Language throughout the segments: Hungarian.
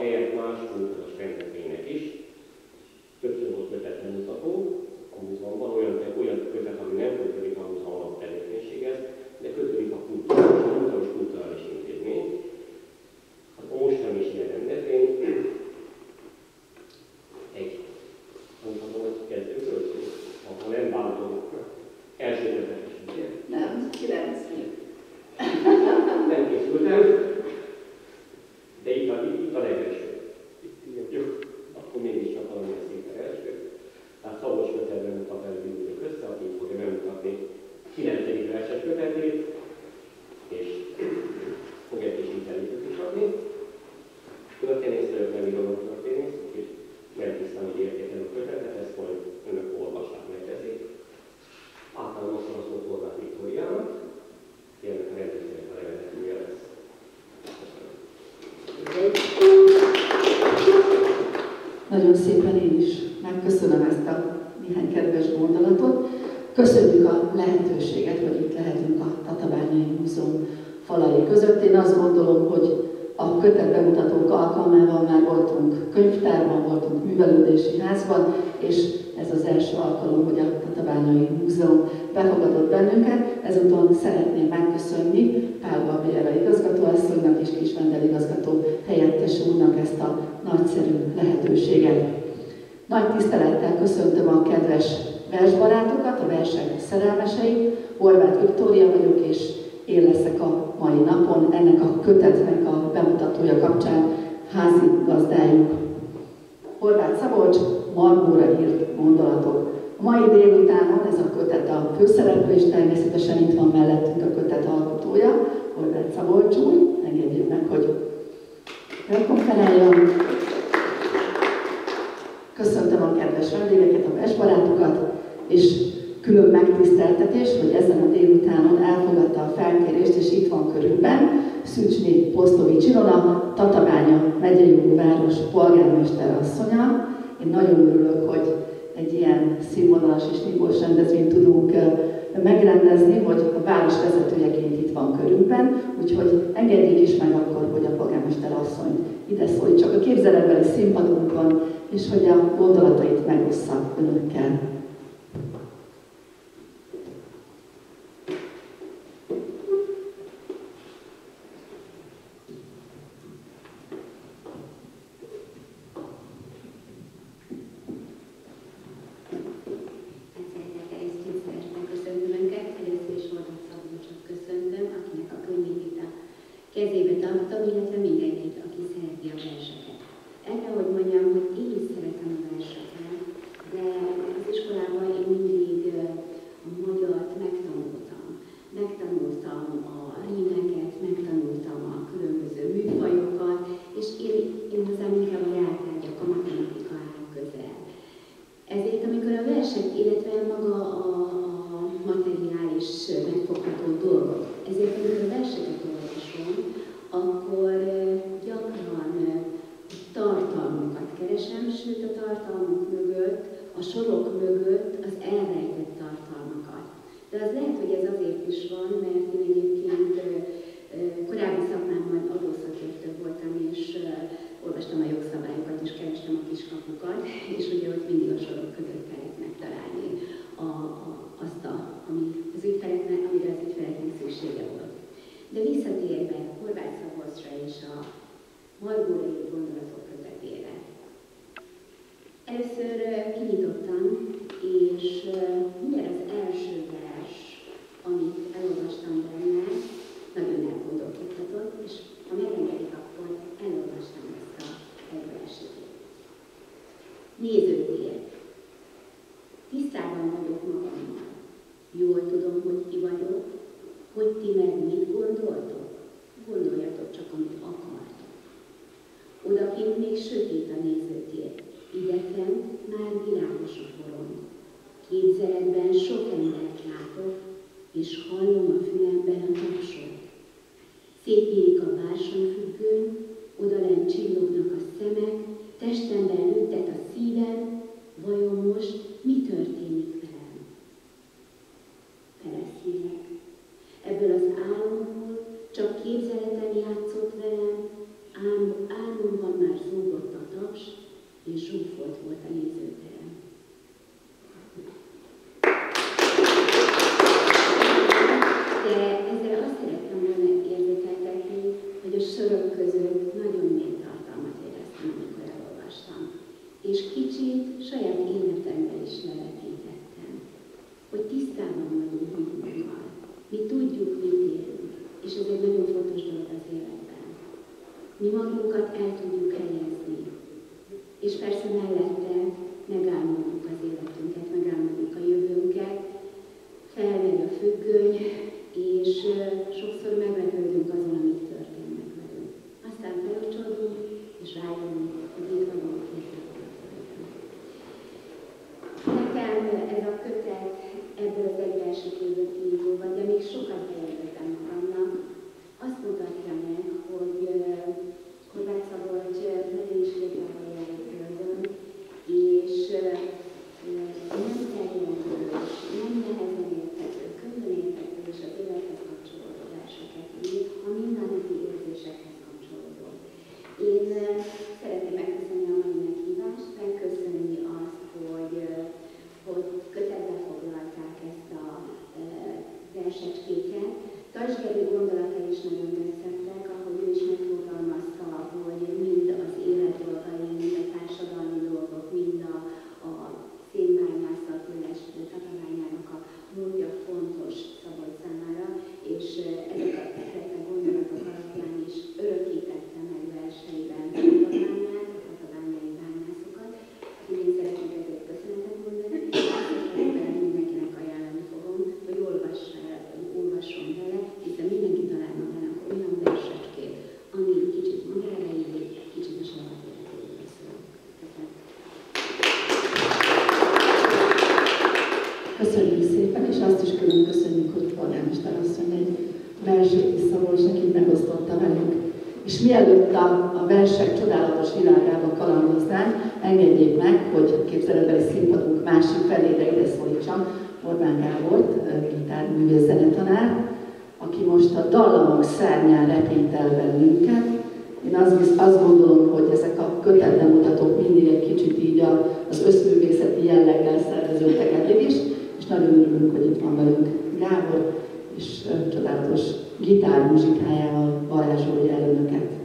helyett más kulturális rendezvénynek is. Többször volt kötet bemutató a múzeumban, olyan kötet, ami nem kötődik a múzeum alaptevékenységhez, de kötődik a kulturális intézmény. A mostani is ilyen rendezvény. Mondhatom, hogy kezdőkről, ha nem bántom, első kötetes, ugye? Nem, 9. Nem készültem, de itt a legelső. Jó, akkor mégiscsak valamilyen szépen első. Tehát Szabolcs kötetben mutat el Gyűjtők össze, aki fogja bemutatni 9. verses kötetét, és fog egy kis interjút is adni. Történészről nem írom a történész, úgyhogy nem tisztán, hogy értékelő a kötetet, ezt majd önök olvassák, megteszik. Általán most az volt Horváth Viktóriának, ennek a rendezvénynek a levezetője lesz. Nagyon szépen én is megköszönöm ezt a néhány kedves gondolatot. Köszönjük a lehetőséget, hogy itt lehetünk a Tatabányai Múzeum falai között. Én azt gondolom, hogy a kötet bemutatók alkalmával már voltunk könyvtárban, voltunk művelődési házban, és ez az első alkalom, hogy a Tatabányai Múzeum befogadott bennünket. Ezúton szeretném megköszönni Pál Gabriella igazgatóasszonynak és Kis Vendel igazgató helyettes úrnak ezt a nagyszerű lehetőséget. Nagy tisztelettel köszöntöm a kedves versbarátokat, a versek szerelmeseit. Horváth Viktória vagyok, és én leszek a mai napon ennek a kötetnek a bemutatója kapcsán házigazdájuk. Horváth Szabolcs, Margóra írt gondolatok. A mai délutánon ez a kötet a főszereplő, és természetesen itt van mellettünk a kötet alkotója, Horváth Szabolcs úr. Engedjük meg, hogy felkonferáljon. Köszöntöm a kedves vendégeket, a versbarátokat, és külön megtiszteltetés, hogy ezen a délutánon elfogadta a felkérést, és itt van körünkben Szűcsné Posztovics Ilona, Tatabánya megyei város polgármester asszonya. Én nagyon örülök, hogy egy ilyen színvonalas és nívós rendezvényt tudunk megrendezni, hogy a város vezetőjeként itt van körünkben, úgyhogy engedjék is meg akkor, hogy a polgármester asszony ide szólítsak a képzeletbeli színpadunkon, és hogy a gondolatait megossza önökkel. Kezébe tartom, illetve mindenkit, aki szereti a verseket. El kell, hogy mondjam, hogy én is szeretem a verseket, de az iskolában én mindig a magyart megtanultam. Megtanultam a rímeket, megtanultam a különböző műfajokat, és én hozzám inkább a reáltárgyak, a matematika áll közel. Ezért, amikor a versek, illetve maga a materiális megfogható dolgok, ezért, amikor a verseket olvasom, akkor gyakran tartalmukat keresem, sőt a tartalmuk mögött, a sorok mögött az elrejtett tartalmakat. De az lehet, hogy ez azért is van, mert én egyébként korábbi szakmámban adószakértő voltam, és olvastam a jogszabályokat, és kerestem a kiskapukat, és ugye ott mindig a sorok között kellett megtalálni amire az ügyfeleknek szüksége volt. De visszatérve Horváth Szabolcsra és a Margóra írt gondolatok kötetére. Először kinyitottam, és mindjárt az első vers, amit elolvastam benne, nagyon elgondolkodtatott, és ha megengedik, akkor elolvastam ezt a verset. Nézőtér. Tisztában vagyok magammal. Jól tudom, hogy ki vagyok, hogy ti meg mit gondoltok? Gondoljatok csak, amit akartok. Odakint még sötét a nézőtér, idefent már világos a porond. Képzeletben sok embert látok, és hallom a fülemben a tapsot. Szétnyílik a bársonyfüggőn, odalent csillognak a szemek, testemben lüktet a szívem, vajon most mi történik velem? Beleszélek. Ebből az álomból csak képzeletem játszott velem, álmomban már zúgott a taps, és zsúfolt volt a nézőterem. De ezzel azt szerettem volna érzékeltetni, hogy a sorok között nagyon mély tartalmat éreztem, amikor elolvastam. És kicsit saját életemben is levetítettem, hogy tisztában vagyunk magunkkal. Mi tudjuk, mit élünk, és ez egy nagyon fontos dolog az életben. Mi magunkat el tudjuk helyezni, és persze mellette megálmodjuk az életünket, megálmodjuk a jövőnket, felmegy a függöny, és sokszor meglepődünk azon, amik történnek velünk. Aztán felocsolunk, és rájövünk, hogy itt vagyunk Nekem ez a kötet ebből az egy versekéből kiindulva, de még sokat bejelöltem magamnak, azt mutatja meg, hogy Horváth Szabolcs nagyon is létrával jár a földön, és nem terjedős, nem nehezen érthető, könnyen érthető, és az élethez kapcsolódó verseket ír, a mindennapi érzésekhez kapcsolódó. Én szeretném megköszönni a mai meghívást, megköszönni azt, hogy kötetbe foglalták ezt a versecskéket. Tass Gerő gondolatai is nagyon tetszettek, ahogy ő is megfogalmazta, hogy mind az élet dolgai, mind a társadalmi dolgok, mind a szénbányászat, tatabányának a múltja fontos Szabolcs számára, és ezek a gondolatok alapján is örökítette meg verseiben a tatabányai bányászokat. Én szeretnék ezért köszönetet mondani, és mindenkinek ajánlani fogom, hogy olvasson vele, hiszen mindenki talál magának olyan versecskét, ami kicsit magára illik, kicsit a saját életéről szól. Köszönjük szépen, és azt is külön köszönjük, hogy polgármester asszony egy versét is Szabolcsnak így megosztotta velünk. És mielőtt a versek csodálatos világába kalandoznánk, engedjék meg, hogy képzeletbeli színpadunk másik felére ide szólítsam Orbán Gábort, gitárművész zenetanár, aki most a dallamok szárnyán repít el bennünket. Én azt gondolom, hogy ezek a kötetbemutatók mindig egy kicsit így az összművészeti jelleggel szerveződtek eddig is, és nagyon örülünk, hogy itt van velünk Gábor, és csodálatos gitármuzsikájával varázsolja el önöket.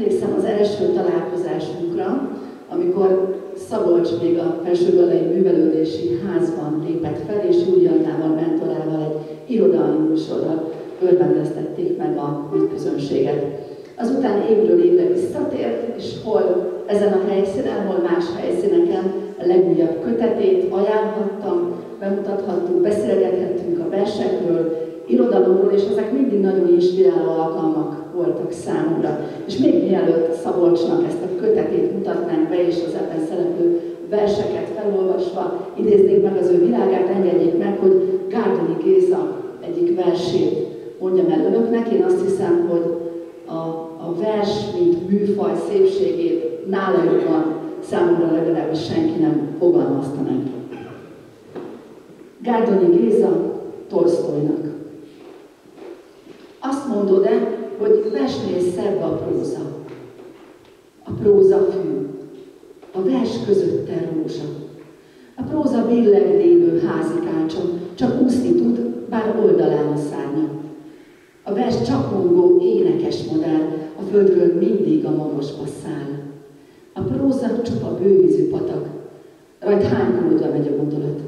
Emlékszem az első találkozásunkra, amikor Szabolcs még a Felsőgallai Művelődési Házban lépett fel, és Juliannával, mentorával egy irodalmi műsorral örvendeztették meg a közönséget. Azután évről évre visszatért, és hol ezen a helyszínen, hol más helyszíneken a legújabb kötetét ajánlhattam, bemutathattuk, beszélgethettünk a versekről, irodalomról, és ezek mindig nagyon inspiráló alkalmak voltak számomra. És még mielőtt Szabolcsnak ezt a kötetét mutatnánk be, és az ebben szereplő verseket felolvasva idéznék meg az ő világát, engedjék meg, hogy Gárdonyi Géza egyik versét mondjam el önöknek. Én azt hiszem, hogy a vers, mint műfaj szépségét nála jobban számomra legalábbis senki nem fogalmazta meg. Gárdonyi Géza Tolsztojnak. Azt mondod-e, hogy versnél szebb a próza? A próza fű, a vers közötte rózsa. A próza billegdélő házikácson, csak úszni tud, bár oldalán a szárnya. A vers csapongó, énekes madár, a földről mindig a magasba száll. A próza csupa bővízű patak, rajt hánykolódva megy a gondolat.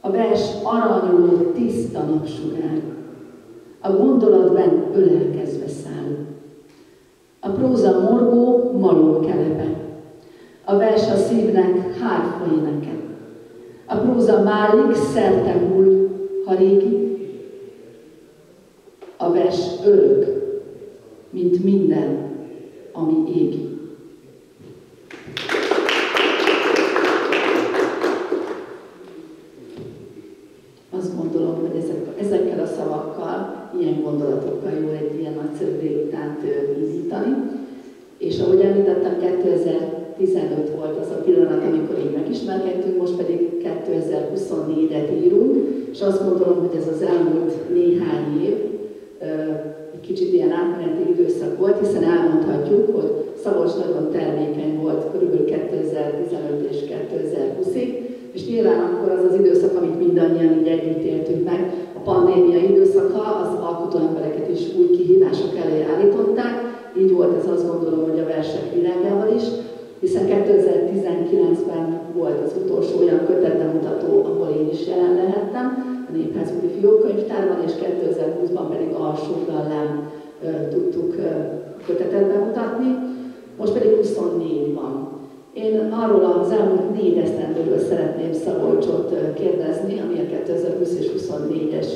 A vers aranyoló, tiszta napsugár, a gondolatban ölelkezve száll. A próza morgó, malom kelepe, a vers a szívnek hárfa éneke. A próza málig, szerte hull, ha régi, a vers örök, mint minden, ami égi. Azt gondolom, hogy ezekkel a szavakkal, ilyen gondolatokkal jól egy ilyen nagyszerű délutánt indítani. És ahogy említettem, 2015 volt az a pillanat, amikor így megismerkedtünk, most pedig 2024-et írunk, és azt gondolom, hogy ez az elmúlt néhány év egy kicsit ilyen átmeneti időszak volt, hiszen elmondhatjuk, hogy Szabolcs nagyon termékeny volt kb. 2015 és 2020-ig, és nyilván akkor az az időszak, amit mindannyian így együtt éltünk meg, a pandémia időszaka, az alkotó embereket is új kihívások elé állították. Így volt ez, azt gondolom, hogy a versek világával is, hiszen 2019-ben volt az utolsó olyan kötetbemutató, ahol én is jelen lehettem, a Népházúti Fiókkönyvtárban, és 2020-ban pedig Alsó-Gallán tudtuk kötetet bemutatni, most pedig 24 van. Én arról az elmúlt 4 esztendőről szeretném Szabolcsot kérdezni, ami a 2020 és 24-es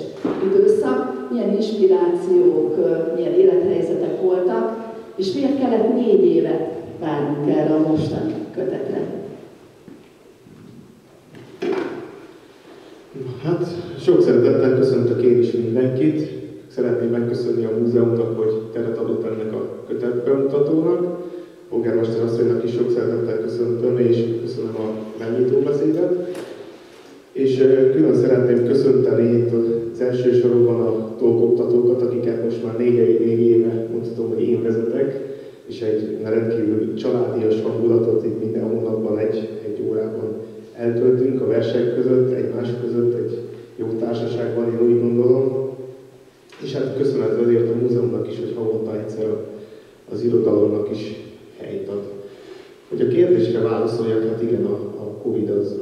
időszak, milyen inspirációk, milyen élethelyzetek voltak, és miért kellett 4 évet várnunk erre a mostani kötetre. Hát, sok szeretettel köszöntök én is mindenkit. Szeretném megköszönni a múzeumnak, hogy teret adott ennek a kötetbemutatónak. Polgármester asszonynak is sok szeretettel köszöntöm, és köszönöm a megnyitó beszédet. És külön szeretném köszönteni itt az első sorokban a tolkoktatókat, akiket most már 4 éve mondhatom, hogy én vezetek, és egy rendkívül családias hangulatot itt minden hónapban egy órában eltöltünk a versek között, egymás között, egy jó társaságban, én úgy gondolom. És hát köszönet azért a múzeumnak is, hogy havonta egyszer az irodalomnak is helyt ad. Hogy a kérdésre válaszoljak, hát igen, a Covid az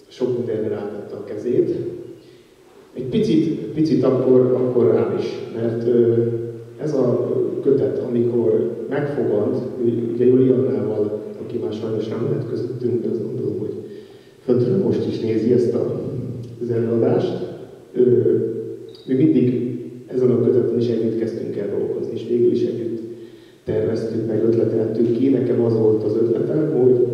sok mindenre rátette a kezét. Egy picit akkor rám is, mert ez a kötet, amikor megfogant, ugye Juliannával, aki már sajnos nem lehet közöttünk, azt gondolom, hogy föntről most is nézi ezt az előadást. Mi mindig ezen a köteten is együtt kezdtünk el dolgozni, és végül is együtt terveztük, meg ötleteltük ki. Nekem az volt az ötletem, hogy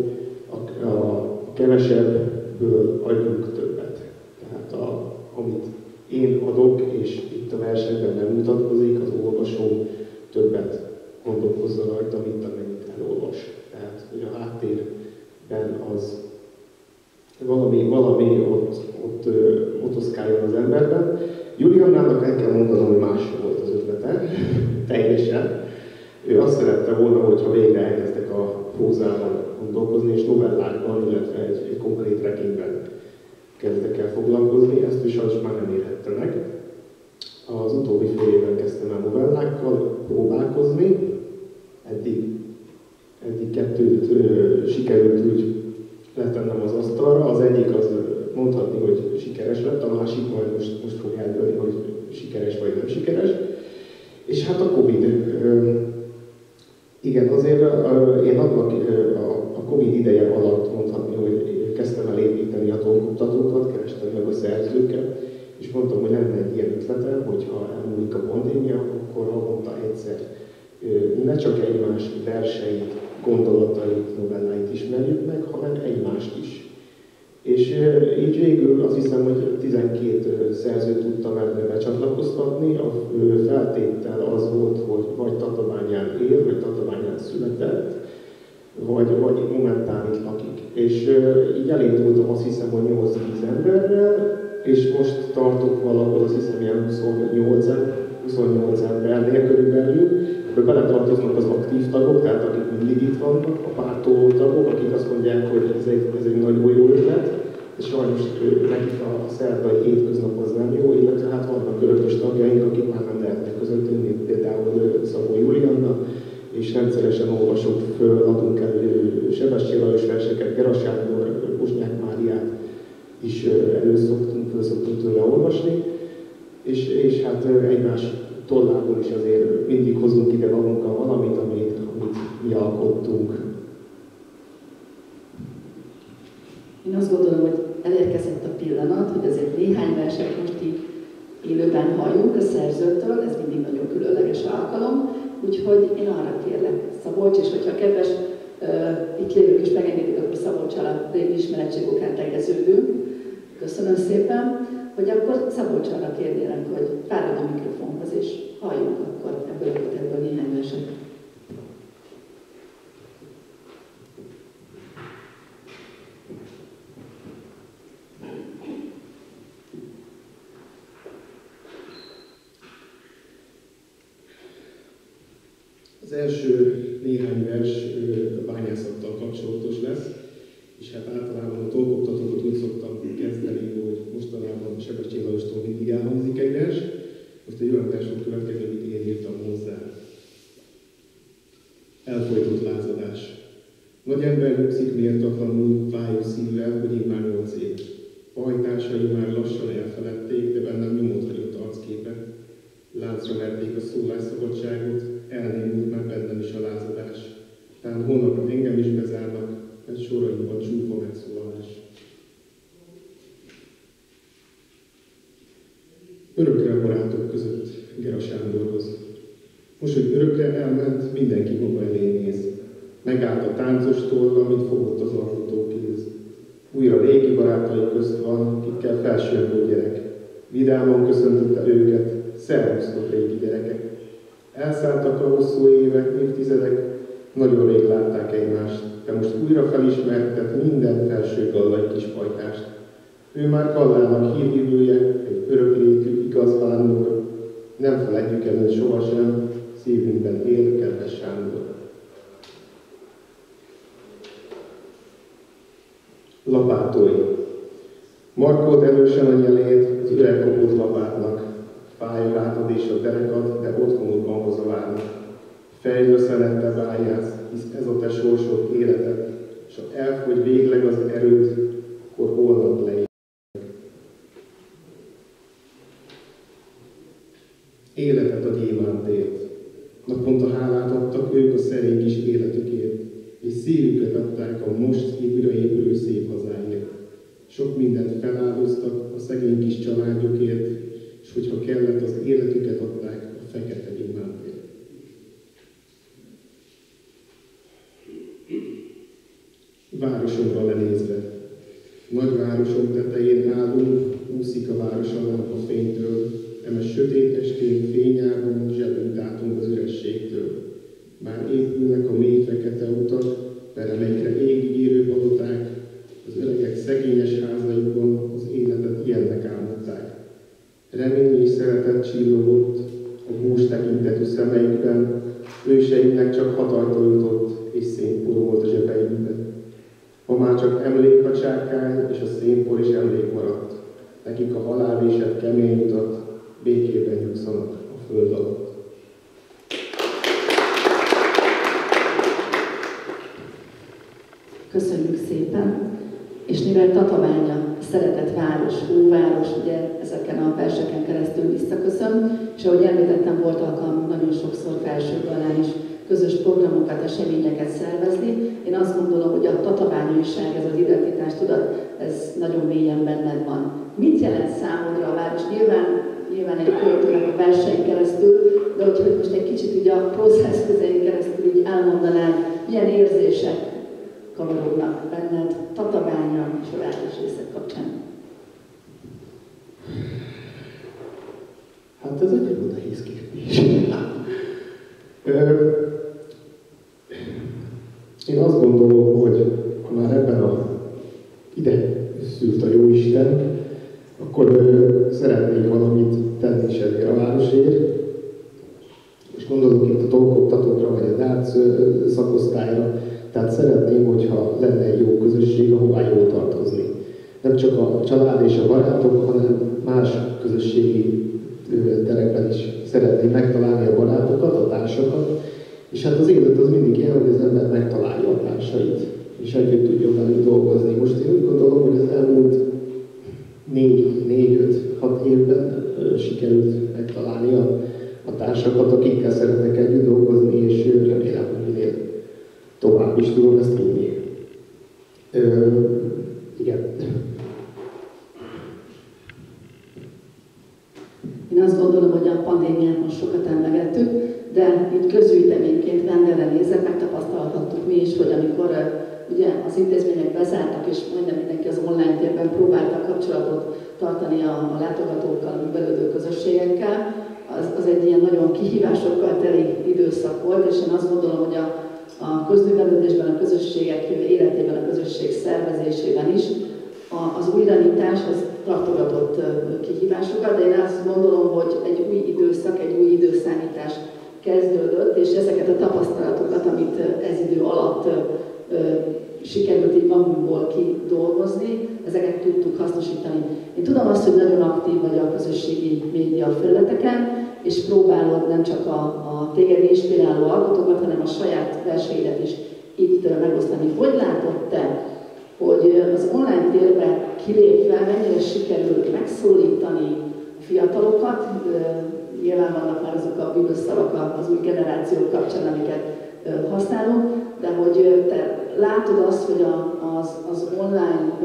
a kevesebből adjunk többet. Tehát amit én adok, és itt a versenyben megmutatkozik, az olvasó többet gondolkozzon rajta, mint amennyit elolvas. Tehát, hogy a háttérben az valami ott motoszkáljon az emberben. Juliannának el kell mondanom, hogy más volt az ötlete, teljesen. Ő azt szerette volna, hogyha végre elkezdtek a prózában gondolkozni, és novellákban, illetve egy konkrét regényben kezdek el foglalkozni, ezt is sajnos már nem érhette meg. Az utóbbi fél évben kezdtem el novellákkal próbálkozni, sikerült úgy letennem az asztalra. Az egyik az mondhatni, hogy sikeres lett, a másik majd most fog eldőlni, hogy sikeres vagy nem sikeres. És hát a Covid. Igen, azért én annak a Covid ideje alatt mondhatni, hogy kezdtem el építeni a tolkoktatókat, kerestem meg a szerzőket, és mondtam, hogy lenne egy ilyen ötletem, hogy ha elmúlik a pandémia, akkor havonta egyszer ne csak egymás verseit, gondolatait, novelláit ismerjük meg, hanem egymást is. És így végül azt hiszem, hogy 12 szerzőt tudtam ebbe becsatlakoztatni. A feltétel az volt, hogy vagy Tatabányán él, vagy Tatabányán született, vagy momentán itt lakik. És így elindultam azt hiszem, hogy 8-10 emberrel, és most tartok valahol azt hiszem ilyen 28 embernél körülbelül. Ebbe beletartoznak az aktív tagok, tehát akik mindig itt vannak, a pártoló tagok, akik azt mondják, hogy ez egy nagyon jó ötlet, és sajnos nekik a szerdai hétköznap az nem jó, illetve hát vannak örökös tagjaink, akik már nem lehetnek közöttünk, mint például Szabó Julianna, és rendszeresen olvasok föl, adunk elő Sebestyén Lajos verseket, Gera Sándor, Bosnyák Máriát is szoktunk tőle olvasni, és hát egymás tollából is azért mindig hozunk ide magunkkal valamit, amit mi alkottunk. Én azt gondolom, hogy elérkezett a pillanat, hogy azért néhány verset most így élőben halljunk a szerzőtől, ez mindig nagyon különleges alkalom, úgyhogy én arra kérlek, Szabolcs, és hogyha kedves itt lévők is megengedik, akkor Szabolccsal a régi ismeretség okán tegeződünk. Köszönöm szépen, hogy akkor Szabolcs arra kérnélek, hogy fáradj a mikrofonhoz, és halljunk akkor ebből néhány verset. Az első néhány vers a bányászattal kapcsolatos lesz, és hát általában a tolkoktatókat úgy szoktam kezdeni, hogy mostanában Sebestyén Lajostól mindig elhangzik egy vers. Most egy olyan vers fog következni, amit én írtam hozzá. Elfojtott lázadás. Nagy ember nyugszik méltatlanul, fájó szívvel, hogy én már 8 év. Pajtásai már lassan elfeledték, de bennem nyomot hagyott arcképet. Lázra verték a szólásszabadságot, elnémult már bennem is a lázadás. Tán holnapra engem is bezárnak, mert soraimban csúfa megszólalás. Örökre a barátok között, Gera Sándorhoz. Most, hogy örökre elment, mindenki maga elé néz. Megállt a táncos toll, amit fogott az alkotókéz. Újra régi barátai közt van, kikkel felsőbb gyerek. Vidáman köszöntötte őket, szervusztok régi gyerekek. Elszálltak a hosszú évek, évtizedek, nagyon rég látták egymást, de most újra felismertet minden felső gallai kis pajtást. Ő már Gallának hírhívője, egy öröklétű igaz vándor, nem feledjük el őt sohasem, szívünkben él, kedves Sándor. Lapátolj. Markold erősen a nyelét az öreg kopott lapátnak. Fáj a hátad és a derekad, de otthonodban hazavárnak. Fejlő szenetbe bányász, hisz ez a te sorsod életed, és ha elfogy végleg az erőd, akkor holnap leér. Életet a gyémántért. Naponta hálát adtak ők a szerény kis életükért, és szívüket adták a most újra épülő szép hazáért. Sok mindent feláldoztak a szegény kis családjukért, és hogyha kellett, az életüket adták a fekete gyémántért. Városomra lenézve. Nagyvárosom tetején állunk, úszik a város a lámpafénytől, eme sötét estén fényáron zsebünk átunk az ürességtől. Már épülnek a mély fekete utak, peremekre égig érő paloták, az öregek szegényes házaikban az életet ilyennek álmodták. Remény és szeretet csillogott a hús tekintetű szemeikben, őseiknek csak 6 ajtó jutott, és szénpor volt a zsebeikben. Ma már csak emlék a csákány, és a szénpor is emlék maradt. Nekik a halálvésett kemény utat békében nyugszanak a föld alatt. Köszönjük szépen! És mivel Tatabánya szeretett város, óváros, ugye ezeken a verseken keresztül visszaköszön, és ahogy említettem, volt alkalmunk nagyon sokszor Felsőballán is közös programokat, eseményeket szervezni. Én azt gondolom, hogy a tatabányaiság, ez az identitástudat, ez nagyon mélyen benned van. Mit jelent számodra a város? Nyilván egy költőnek a versein keresztül, de hogyha most egy kicsit ugye a prózeszközein keresztül így elmondanád, milyen érzések kavarodnak benned Tatabánya és a városrészek kapcsán? Hát ez egy nagyon nehéz kérdés. Én azt gondolom, hogy ha már ebben ide szült a Jóisten, akkor szeretnék valamit tenni is ezért a városért. És gondolok itt a tolkoktatókra, vagy a dác szakosztályra. Tehát szeretném, hogyha lenne egy jó közösség, ahová jól tartozni. Nem csak a család és a barátok, hanem más közösségi terekben is szeretném megtalálni a barátokat, a társakat. És hát az élet az mindig ilyen, hogy az ember megtalálja a társait, és együtt tudjon velük dolgozni. Most én úgy gondolom, hogy az elmúlt 4-5-6 évben sikerült megtalálni a társakat, akikkel szeretnek együtt dolgozni, és remélem, hogy minél tovább is tudom ezt tudni. Igen. Én azt gondolom, hogy a pandémiát most sokat emlegettük, de itt közgyűjteményként Venderre nézve megtapasztalhattuk mi is, hogy amikor ugye az intézmények bezártak, és majdnem mindenki az online térben próbálta kapcsolatot tartani a látogatókkal, a művelődő közösségekkel, az egy ilyen nagyon kihívásokkal teli időszak volt, és én azt gondolom, hogy a közművelődésben, a közösségek életében, a közösség szervezésében is az újranyitás az tartogatott kihívásokat, de én azt gondolom, hogy egy új időszak, egy új időszámítás kezdődött, és ezeket a tapasztalatokat, amit ez idő alatt sikerült így magunkból kidolgozni, ezeket tudtuk hasznosítani. Én tudom azt, hogy nagyon aktív vagy a közösségi média felületeken, és próbálod nem csak a téged inspiráló alkotókat, hanem a saját verseidet is itt megosztani. Hogy látod te, hogy az online térbe kilépve mennyire sikerül megszólítani a fiatalokat? Nyilván vannak már azok a bűvös szavak az új generációk kapcsán, amiket használunk, de hogy te látod azt, hogy az online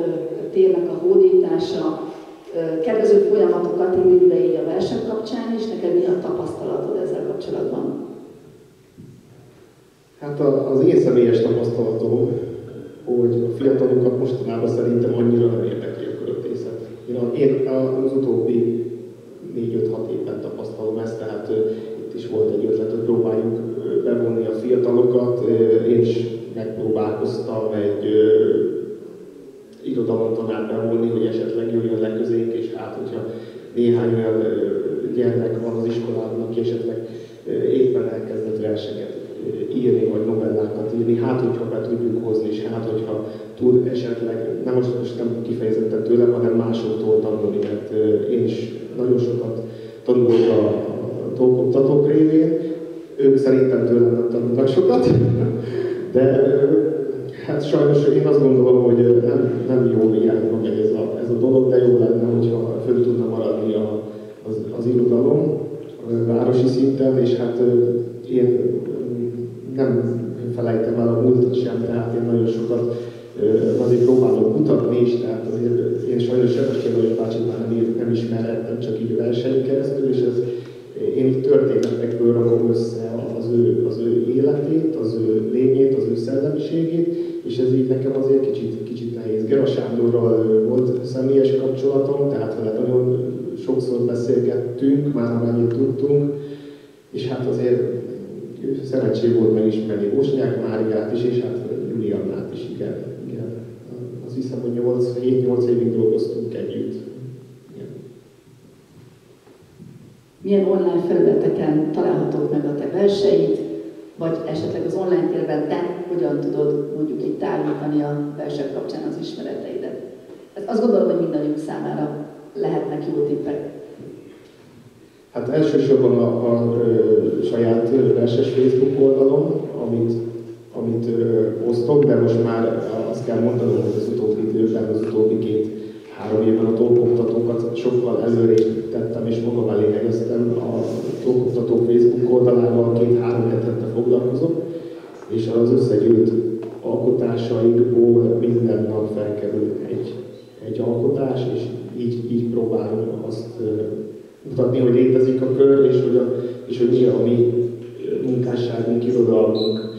térnek a hódítása kedvező folyamatokat indít be így a verseny kapcsán, és neked mi a tapasztalatod ezzel kapcsolatban? Hát az én személyes tapasztalatom, hogy a fiatalokat mostanában szerintem annyira nem érdekli a költészet. Én az utóbbi 4-5-6 évben tapasztalom ezt, tehát itt is volt egy ötlet, hogy próbáljuk bevonni a fiatalokat. Én is megpróbálkoztam egy irodalomtanát bevonni, hogy esetleg jöjjön le közénk, és hát, hogyha néhány olyan gyermek van az iskolában, aki esetleg éppen elkezdett verseket írni, vagy novellákat írni, hát, hogyha be tudjuk hozni, és hát, hogyha tud esetleg, most nem kifejezetten tőlem, hanem másoktól tanulni, mert én is nagyon sokat tanulok a tolkoktatók révén, ők szerintem tőlem nem tanulnak sokat, de hát sajnos én azt gondolom, hogy nem jó irányba megy ez a dolog, de jó lenne, hogyha föl tudna maradni az irodalom városi szinten, és hát én nem felejtem el a múltat sem, tehát én nagyon sokat azért próbálok kutatni is, tehát azért én sajnos Sebestyén Lajos bácsit már nem ismerhettem, csak így a versenyen keresztül, és én így történetekből rakom össze az ő életét, az ő lényét, az ő szellemiségét, és ez így nekem azért kicsit nehéz. Gera Sándorral volt személyes kapcsolatom, tehát vele nagyon sokszor beszélgettünk, már amennyit tudtunk, és hát azért szerencsé volt megismerni Bosnyák Máriát is, és hát Juliannát is, igen. Azt hiszem, hogy 7-8 évig dolgoztunk együtt. Igen. Milyen online felületeken találhatók meg a te verseid, vagy esetleg az online térben te hogyan tudod mondjuk itt tárítani a versek kapcsán az ismereteidet? Hát azt gondolom, hogy mindannyiunk számára lehetnek jó tippek. Hát elsősorban a saját verses Facebook oldalon, amit osztok, de most már azt kell mondanom, hogy az utóbbi időben, az utóbbi 2-3 évben a tolkoktatókat sokkal előrébb tettem, és magam elé helyeztem. A tolkoktatók Facebook oldalával 2-3 hetente foglalkozok, és az összegyűlt alkotásaikból minden nap felkerül egy alkotás, és így próbálom azt mutatni, hogy létezik a kör, és hogy mi a mi munkásságunk, irodalmunk.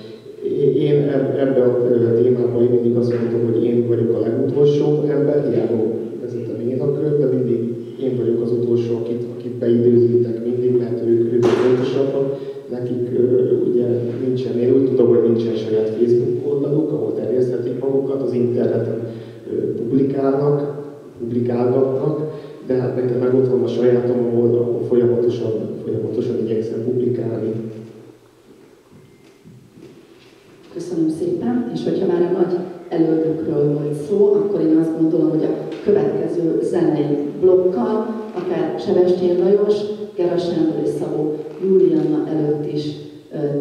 Én ebben a témában mindig azt mondom, hogy én vagyok a legutolsó ember, hiába vezetem én a kört, de mindig én vagyok az utolsó, akit beidőzítek mindig, mert ők fontosabbak. Nekik ugye nincsen, én úgy tudom, hogy nincsen saját Facebook oldaluk, ahol terjeszthetik magukat, az interneten publikálgatnak, de hát nekem meg ott van a sajátom, ahol folyamatosan igyekszem publikálni. Köszönöm szépen, és hogyha már a nagy elődökről volt szó, akkor én azt gondolom, hogy a következő zenei blokkal, akár Sebestyén Lajos, Gera Sándor és Szabó Júlianna előtt is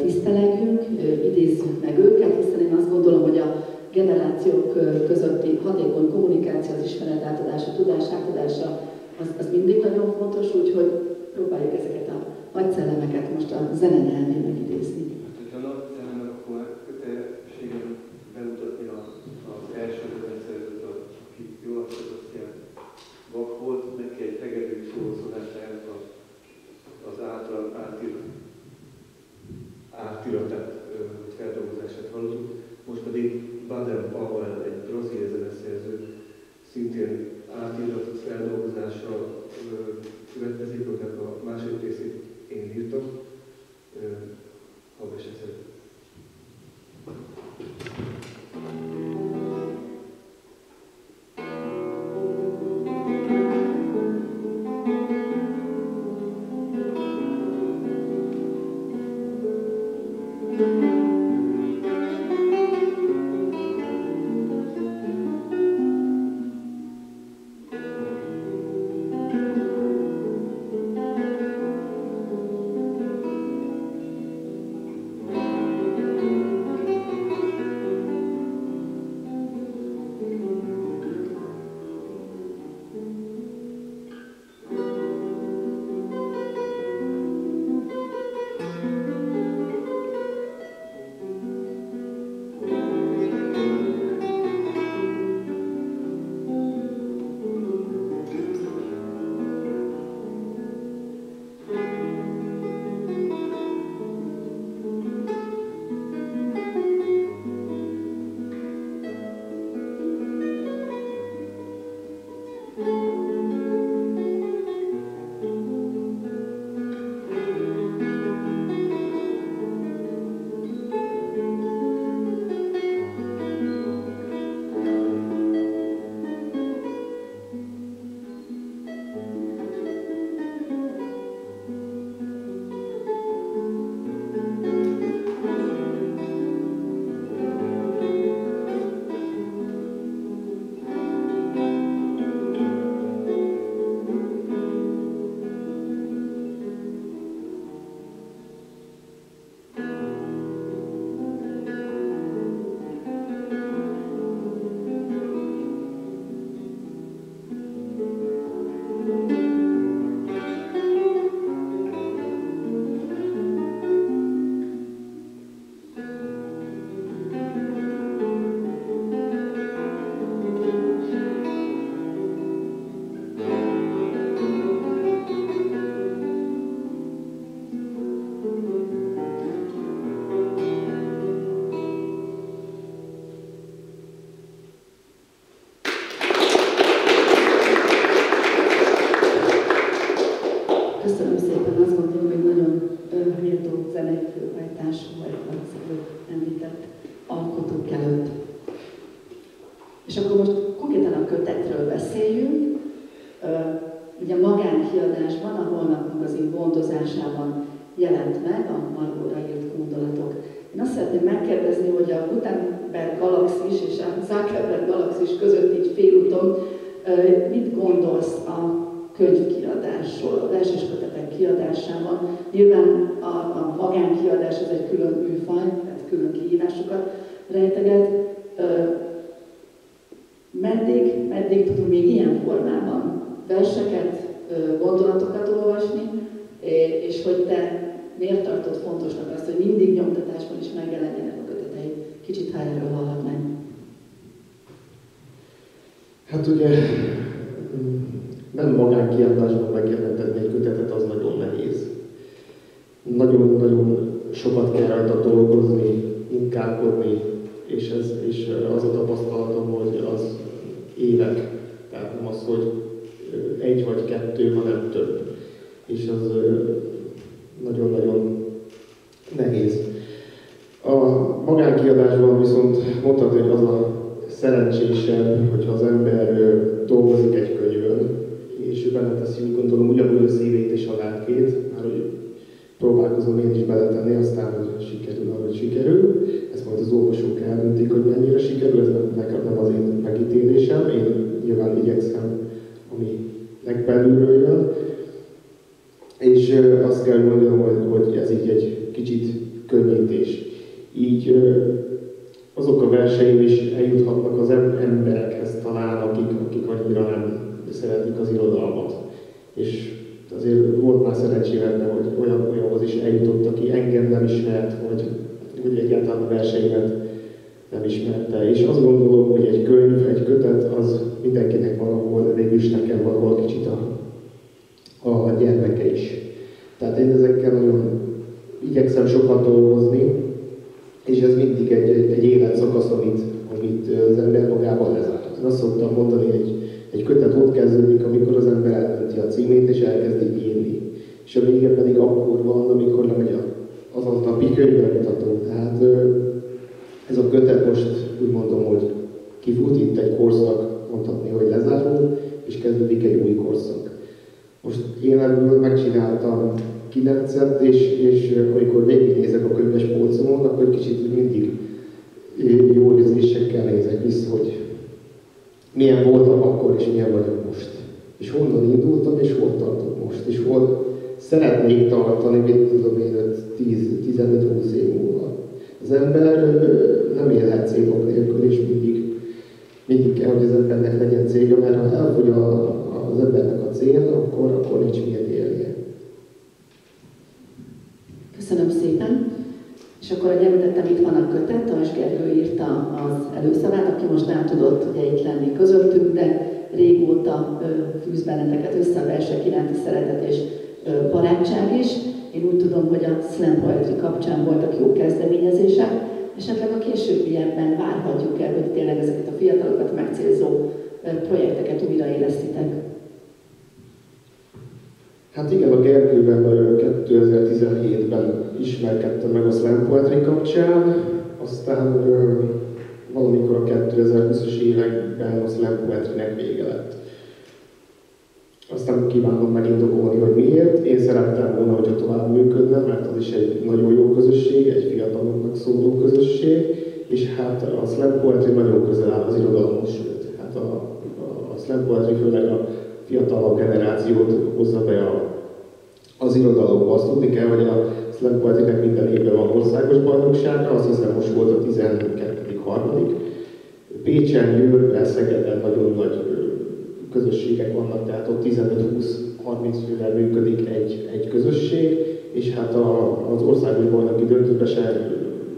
tisztelegjünk, idézzük meg őket, hiszen én azt gondolom, hogy a generációk közötti hatékony kommunikáció, az ismeret átadása, tudás átadása, az mindig nagyon fontos, úgyhogy próbáljuk ezeket a nagy szellemeket most a zene nyelvén megidézni. Hát, hogyha nagy szellemek, akkor már kötelességem bemutatni az első zeneszerzőt, aki jól Sebastyén Bach volt, neki egy hegedű szószonásának az által átiratát, feldolgozását hallottuk. Most pedig Baden-Powell, egy brazil zeneszerző, szintén átiratott feldolgozása következik, aminek a második részét én írtam. Hallgass ezt. Köszönöm szépen, azt gondolom, hogy nagyon méltó zenei főhajtás volt az említett alkotók előtt. És akkor most konkrétan a kötetről beszéljünk. Ugye a magánkiadásban, a Holnap magazin gondozásában jelent meg a Margóra írt gondolatok. Én azt szeretném megkérdezni, hogy a Gutenberg galaxis és a Zuckerberg galaxis között így félúton mit gondolsz a könyvkiadásról, a verses kötetek kiadásában? Nyilván a magánkiadás az egy külön műfaj, tehát külön kihívásokat rejteget. Meddig tudunk még ilyen formában verseket, gondolatokat olvasni, és hogy te miért tartod fontosnak azt, hogy mindig nyomtatásban is megjelenjenek a köteteid? Kicsit ha erről hallhatnánk. Hát ugye nem magánkiadásban megjelentetni egy kötetet, az nagyon nehéz. Nagyon-nagyon sokat kell rajta dolgozni, munkálkodni, és az a tapasztalatom, hogy az évek, tehát nem az, hogy egy vagy kettő, hanem több. És az nagyon-nagyon nehéz. A magánkiadásban viszont mondhatni, hogy az a szerencsésebb, hogyha az ember dolgozik egy könyvön, és benne teszi, úgy gondolom, ugyanúgy a szívét és a lelkét, már hogy próbálkozom én is beletenni, aztán, hogy sikerül, ahogy sikerül. Ezt majd az olvasók eldöntik, hogy mennyire sikerül, ez nekem nem az én megítélésem, én nyilván igyekszem, ami legbelülről jön. És azt kell mondanom, hogy ez így egy kicsit könnyítés. Így azok a verseim is eljuthatnak az emberekhez talán, akik annyira nem szeretik az irodalmat. És azért volt már szerencsém ebben, hogy olyanhoz is eljutott, aki engem nem ismert, vagy egyáltalán a verseimet nem ismerte. És azt gondolom, hogy egy könyv, egy kötet, az mindenkinek valahol, de végülis nekem valahol kicsit a gyermeke is. Tehát én ezekkel nagyon igyekszem sokat dolgozni, és ez mindig egy életszakasz, amit az ember magában lezár. Én azt szoktam mondani, egy kötet ott kezdődik, amikor az ember eldönti a címét, és elkezdi írni. És a vége pedig akkor van, amikor lemegy az napi könyvbemutató. Tehát ez a kötet most úgy mondom, hogy kifut, itt egy korszak, mondhatni, hogy lezárul, és kezdődik egy új korszak. Most én ebből megcsináltam 9-et, és amikor végignézek a könyves polcomon, akkor kicsit mindig jó érzésekkel nézek vissza, hogy milyen voltam akkor, és milyen vagyok most. És honnan indultam, és hol tartok most. És hol szeretnék tartani, mit tudom én, 10-15-20 év múlva. Az ember nem élhet célok nélkül, és mindig kell, hogy az embernek legyen célja, mert ha elfogy az embernek a cél, akkor nincs miért élnie. Köszönöm szépen. És akkor, ahogy említettem, itt van a kötet, Tajs Gergő írta az előszavát, aki most nem tudott ugye itt lenni közöttünk, de régóta fűz benneteket össze a versek iránti szeretet és barátság is. Én úgy tudom, hogy a Slam Poetry kapcsán voltak jó kezdeményezések, esetleg a későbbiekben várhatjuk el, hogy tényleg ezeket a fiatalokat megcélzó projekteket újraélesztitek. Hát igen, a Gergővel 2017-ben ismerkedtem meg a Slam Poetry kapcsán, aztán valamikor a 2020-as években a Slam Poetrynek vége lett. Aztán kívánom megindokolni, hogy miért. Én szerettem volna, hogyha tovább működne, mert az is egy nagyon jó közösség, egy fiataloknak szóló közösség, és hát a Slam Poetry nagyon közel áll az irodalomhoz, sőt, hát a Slam Poetry főleg a fiatalabb generációt hozza be az irodalomba. Azt tudni kell, hogy a Slam Poetrynek minden évben van országos bajnoksága, azt hiszem most volt a 12.-3. Pécsen, Győrben, Szegeden nagyon nagy közösségek vannak, tehát ott 15-20-30 fővel működik egy közösség, és hát az országos bajnoki döntőbe se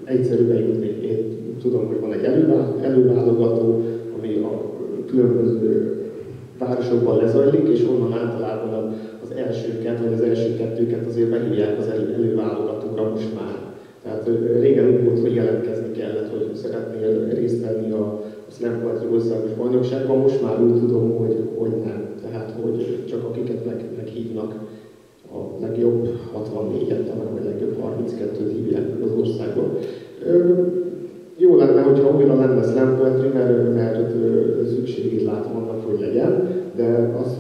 egyszerű bejutni. Én tudom, hogy van egy előválogató, ami a különböző városokban lezajlik, és onnan általában az elsőket, vagy az első kettőket azért behívják az előválogatóra most már. Tehát régen úgy volt, hogy jelentkezni kellett, hogy szeretnél részt venni a Slam Poetry országos bajnokságban, most már úgy tudom, hogy nem. Tehát, hogy csak akiket meghívnak, a legjobb 64-et, talán vagy legjobb 32-t hívják meg az országban. Jó lenne, hogyha újra lenne Slam Poetry, mert szükségét látom annak, hogy legyen, de az,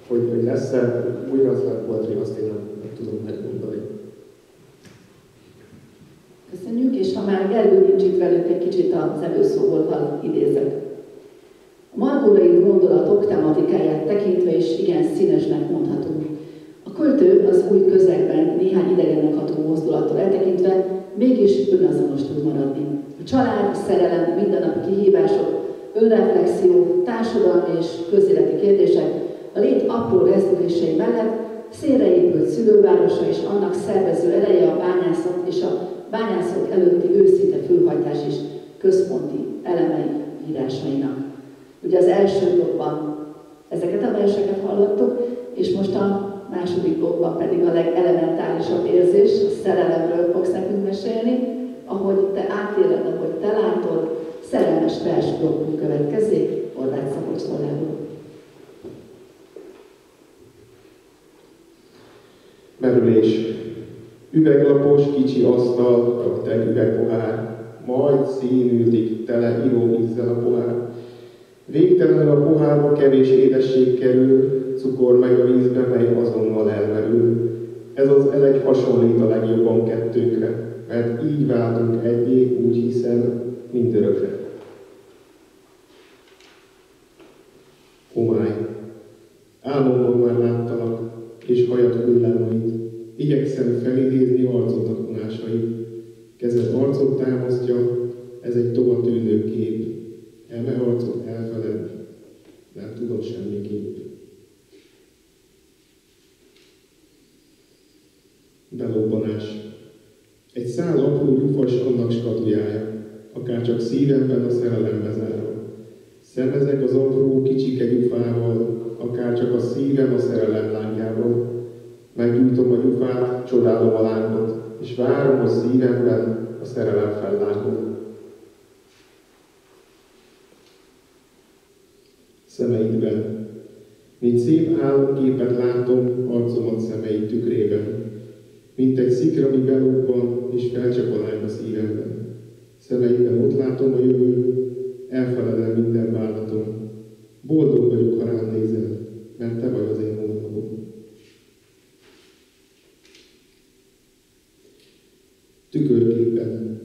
hogy lesz-e újra Slam Poetry, azt én nem tudom megmondani. Köszönjük, és ha már Gergő nincs itt velünk, egy kicsit az előszóból hadd idézek. A Margóra írt gondolatok tematikáját tekintve is igen színesnek mondhatunk. A költő az új közegben néhány idegennek ható mozdulattól eltekintve mégis önazonos tud maradni. A család, a szerelem, a mindennapi kihívások önreflexió, társadalmi és közéleti kérdések, a lét apró rezdülései mellett szélreépült szülővárosa és annak szervező ereje a bányászat és a bányászat előtti őszinte fölhajtás is központi elemei írásainak. Ugye az első blokkban ezeket a verseket hallottuk, és most a második blokkban pedig a legelementálisabb érzés, a szerelemről fogsz nekünk mesélni, ahogy te átéled, ahogy te látod, szerelmes versblokkunk következik, Horváth Szabolcs tollából. Merülés. Üveglapos, kicsi asztal, raktek üvegpohár, majd színűzik tele ivóvízzel a pohár. Végtelenül a pohárba kevés édesség kerül, cukor megy a vízbe, mely azonnal elmerül. Ez az elegy hasonlít a legjobban kettőnkre, mert így váltunk egyé, úgy hiszem, mindörökre. Homály. Álmomban már láttalak, és hajad hullámait. Igyekszem felidézni arcodnak vonásait. Kezed arcot támasztja, ez egy tova tűnő kép. Eme arcot elfeled, nem tudod semmiképp. Belobbanás. Egy szál apró gyufas annak skatujája, akárcsak szívemben a szerelem bezárva. Szemezek az apró kicsike gyufával, akárcsak a szívem a szerelem lángjával. Meggyújtom a gyufát, csodálom a lángot, és várom a szívemben a szerelem fellángol. Szemeidben. Mint szép álomképet látom arcomat szemeid tükrében. Mint egy szikra, mi belobban, és felcsap a lány a szívemben. Szemeidben ott látom a jövő, elfeledem minden bánatom. Boldog vagyok, ha rám nézel, mert te vagy az én hónapom. Tükörképen.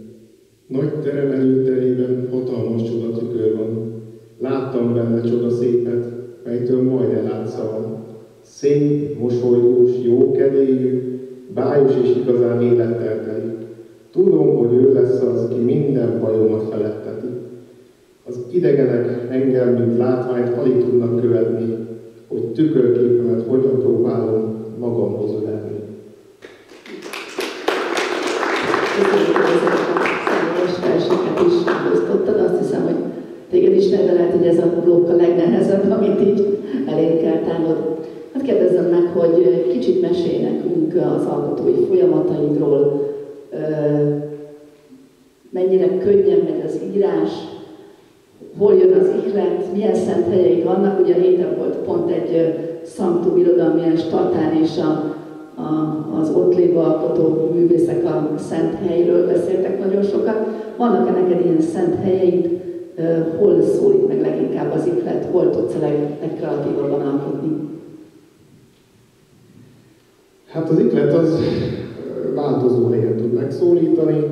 Nagy terem előterében hatalmas csoda tükör van. Láttam benne csodaszépet, melytől majd elátszal. Szép, mosolygós, jókedélyű, bájos és igazán élettel teli. Tudom, hogy ő lesz az, ki minden bajomat feletteti. Az idegenek engem, mint látványt alig tudnak követni, hogy tükörképemet hogyan próbálom magamhoz ölelni. Köszönjük, hogy ezeket a személyes verseket is megosztottad. Azt hiszem, hogy téged ismerve lehet, hogy ez a blokk a legnehezebb, amit így elég kell tárnod. Hát kérdezzem meg, hogy kicsit mesélj nekünk az alkotói folyamataidról, mennyire könnyen megy az írás, hol jön az ihlet, milyen szent helyeik vannak. Ugye a héten volt pont egy szanktum irodalmi Tatán, és az ott lévő alkotó művészek a szent helyről beszéltek nagyon sokat. Vannak-e neked ilyen szent helyeid, hol szólít meg leginkább az ihlet, hol tudsz a legkreatívabban alkotni? Hát az ihlet az változó helyen tud megszólítani.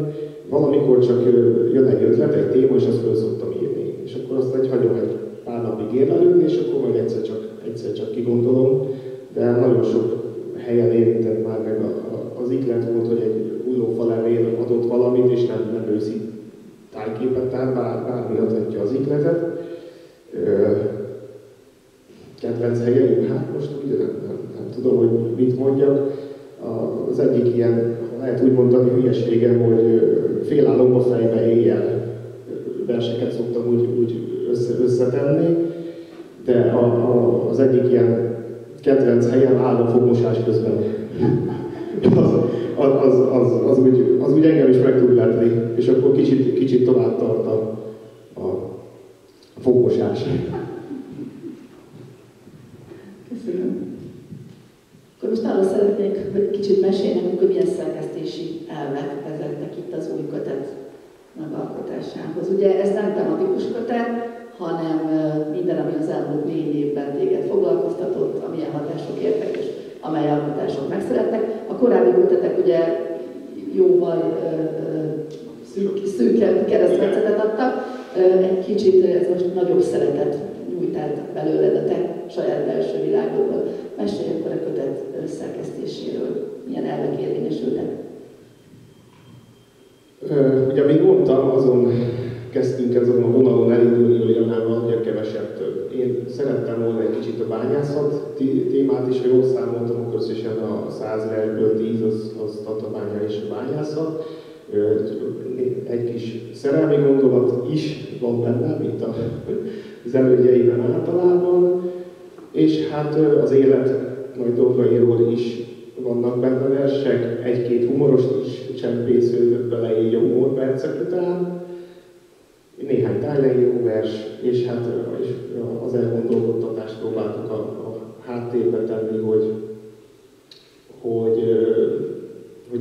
Valamikor csak jön egy ötlet, egy téma, és azt föl szoktam írni. És akkor azt hagyom egy pár napig érlelődni, és akkor majd egyszer csak kigondolom. De nagyon sok helyen érintett már meg az ihlet volt, hogy egy hulló falevél adott valamit, és nem őszi tájképet, tehát bármi adhatja az ihletet. Kedvenc helyeim? Hát most ugye nem tudom, hogy mit mondjak. Az egyik ilyen, lehet úgy mondani, hülyeségem, hogy félálomba fejbe éjjel verseket szoktam úgy összetenni, de az egyik ilyen kedvenc helyem álomfogmosás közben. Az úgy engem is meg tud lepni, és akkor kicsit tovább tart a fogmosás. Köszönöm. Akkor most arra szeretnék, hogy kicsit mesélj nekünk, hogy milyen szerkesztési elvek vezettek itt az új kötet megalkotásához. Ugye ez nem tematikus kötet, hanem minden, ami az elmúlt 4 évben téged foglalkoztatott, amilyen hatások értek, és amely alkotások megszülettek. A korábbi kötetek ugye jóval szűkebb keresztmetszetet adtak, egy kicsit ez most nagyobb szeretet nyújt át belőled a te saját belső világodból. Mesélj akkor a kötet szerkesztéséről, milyen elvek érvényesültek. Ugye, mint mondtam, azon kezdtünk ezen a vonalon elindulni, hogy annál valahogy kevesebb több. Én szerettem volna egy kicsit a bányászat témát is, ha jól számoltam, akkor összesen a 100-ből 10 az tatabánya és a bányászat. Egy kis szerelmi gondolat is van benne, mint az elődjeiben általában, és hát az élet nagy dolgairól is vannak benne versek, egy-két humoros is csempésződött bele így a humorpercek után, néhány tájleíró vers, és hát és az elgondolkodtatást próbáltuk a háttérbe tenni, hogy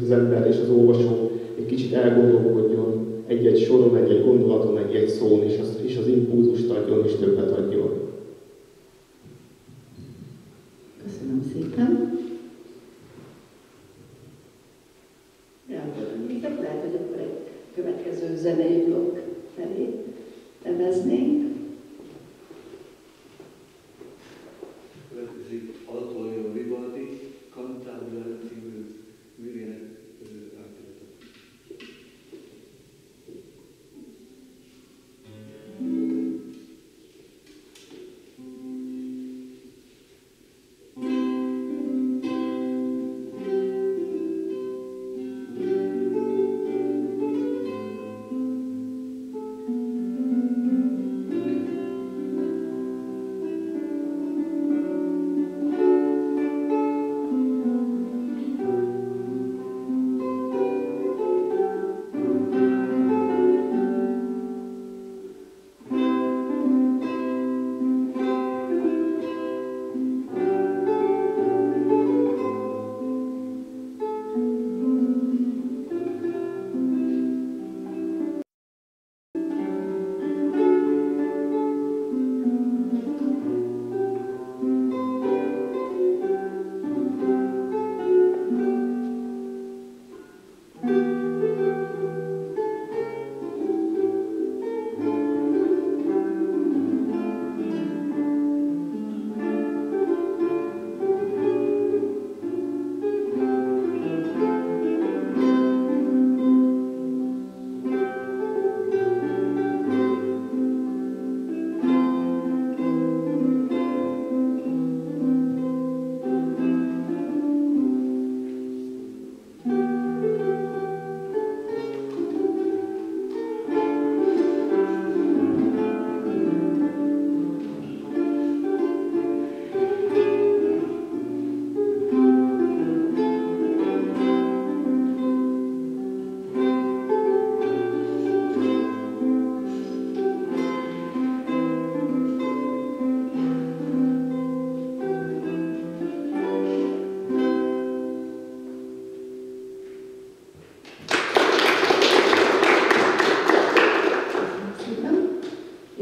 az ember és az olvasó egy kicsit elgondolkodjon egy-egy soron, egy-egy gondolaton, egy-egy szón, és az impulzust adjon, és többet adjon. Köszönöm szépen. Nézzek, lehet, hogy akkor egy következő zenei blokk felé neveznénk. Következik Antonio Vivaldi Cantabile című művének átírata.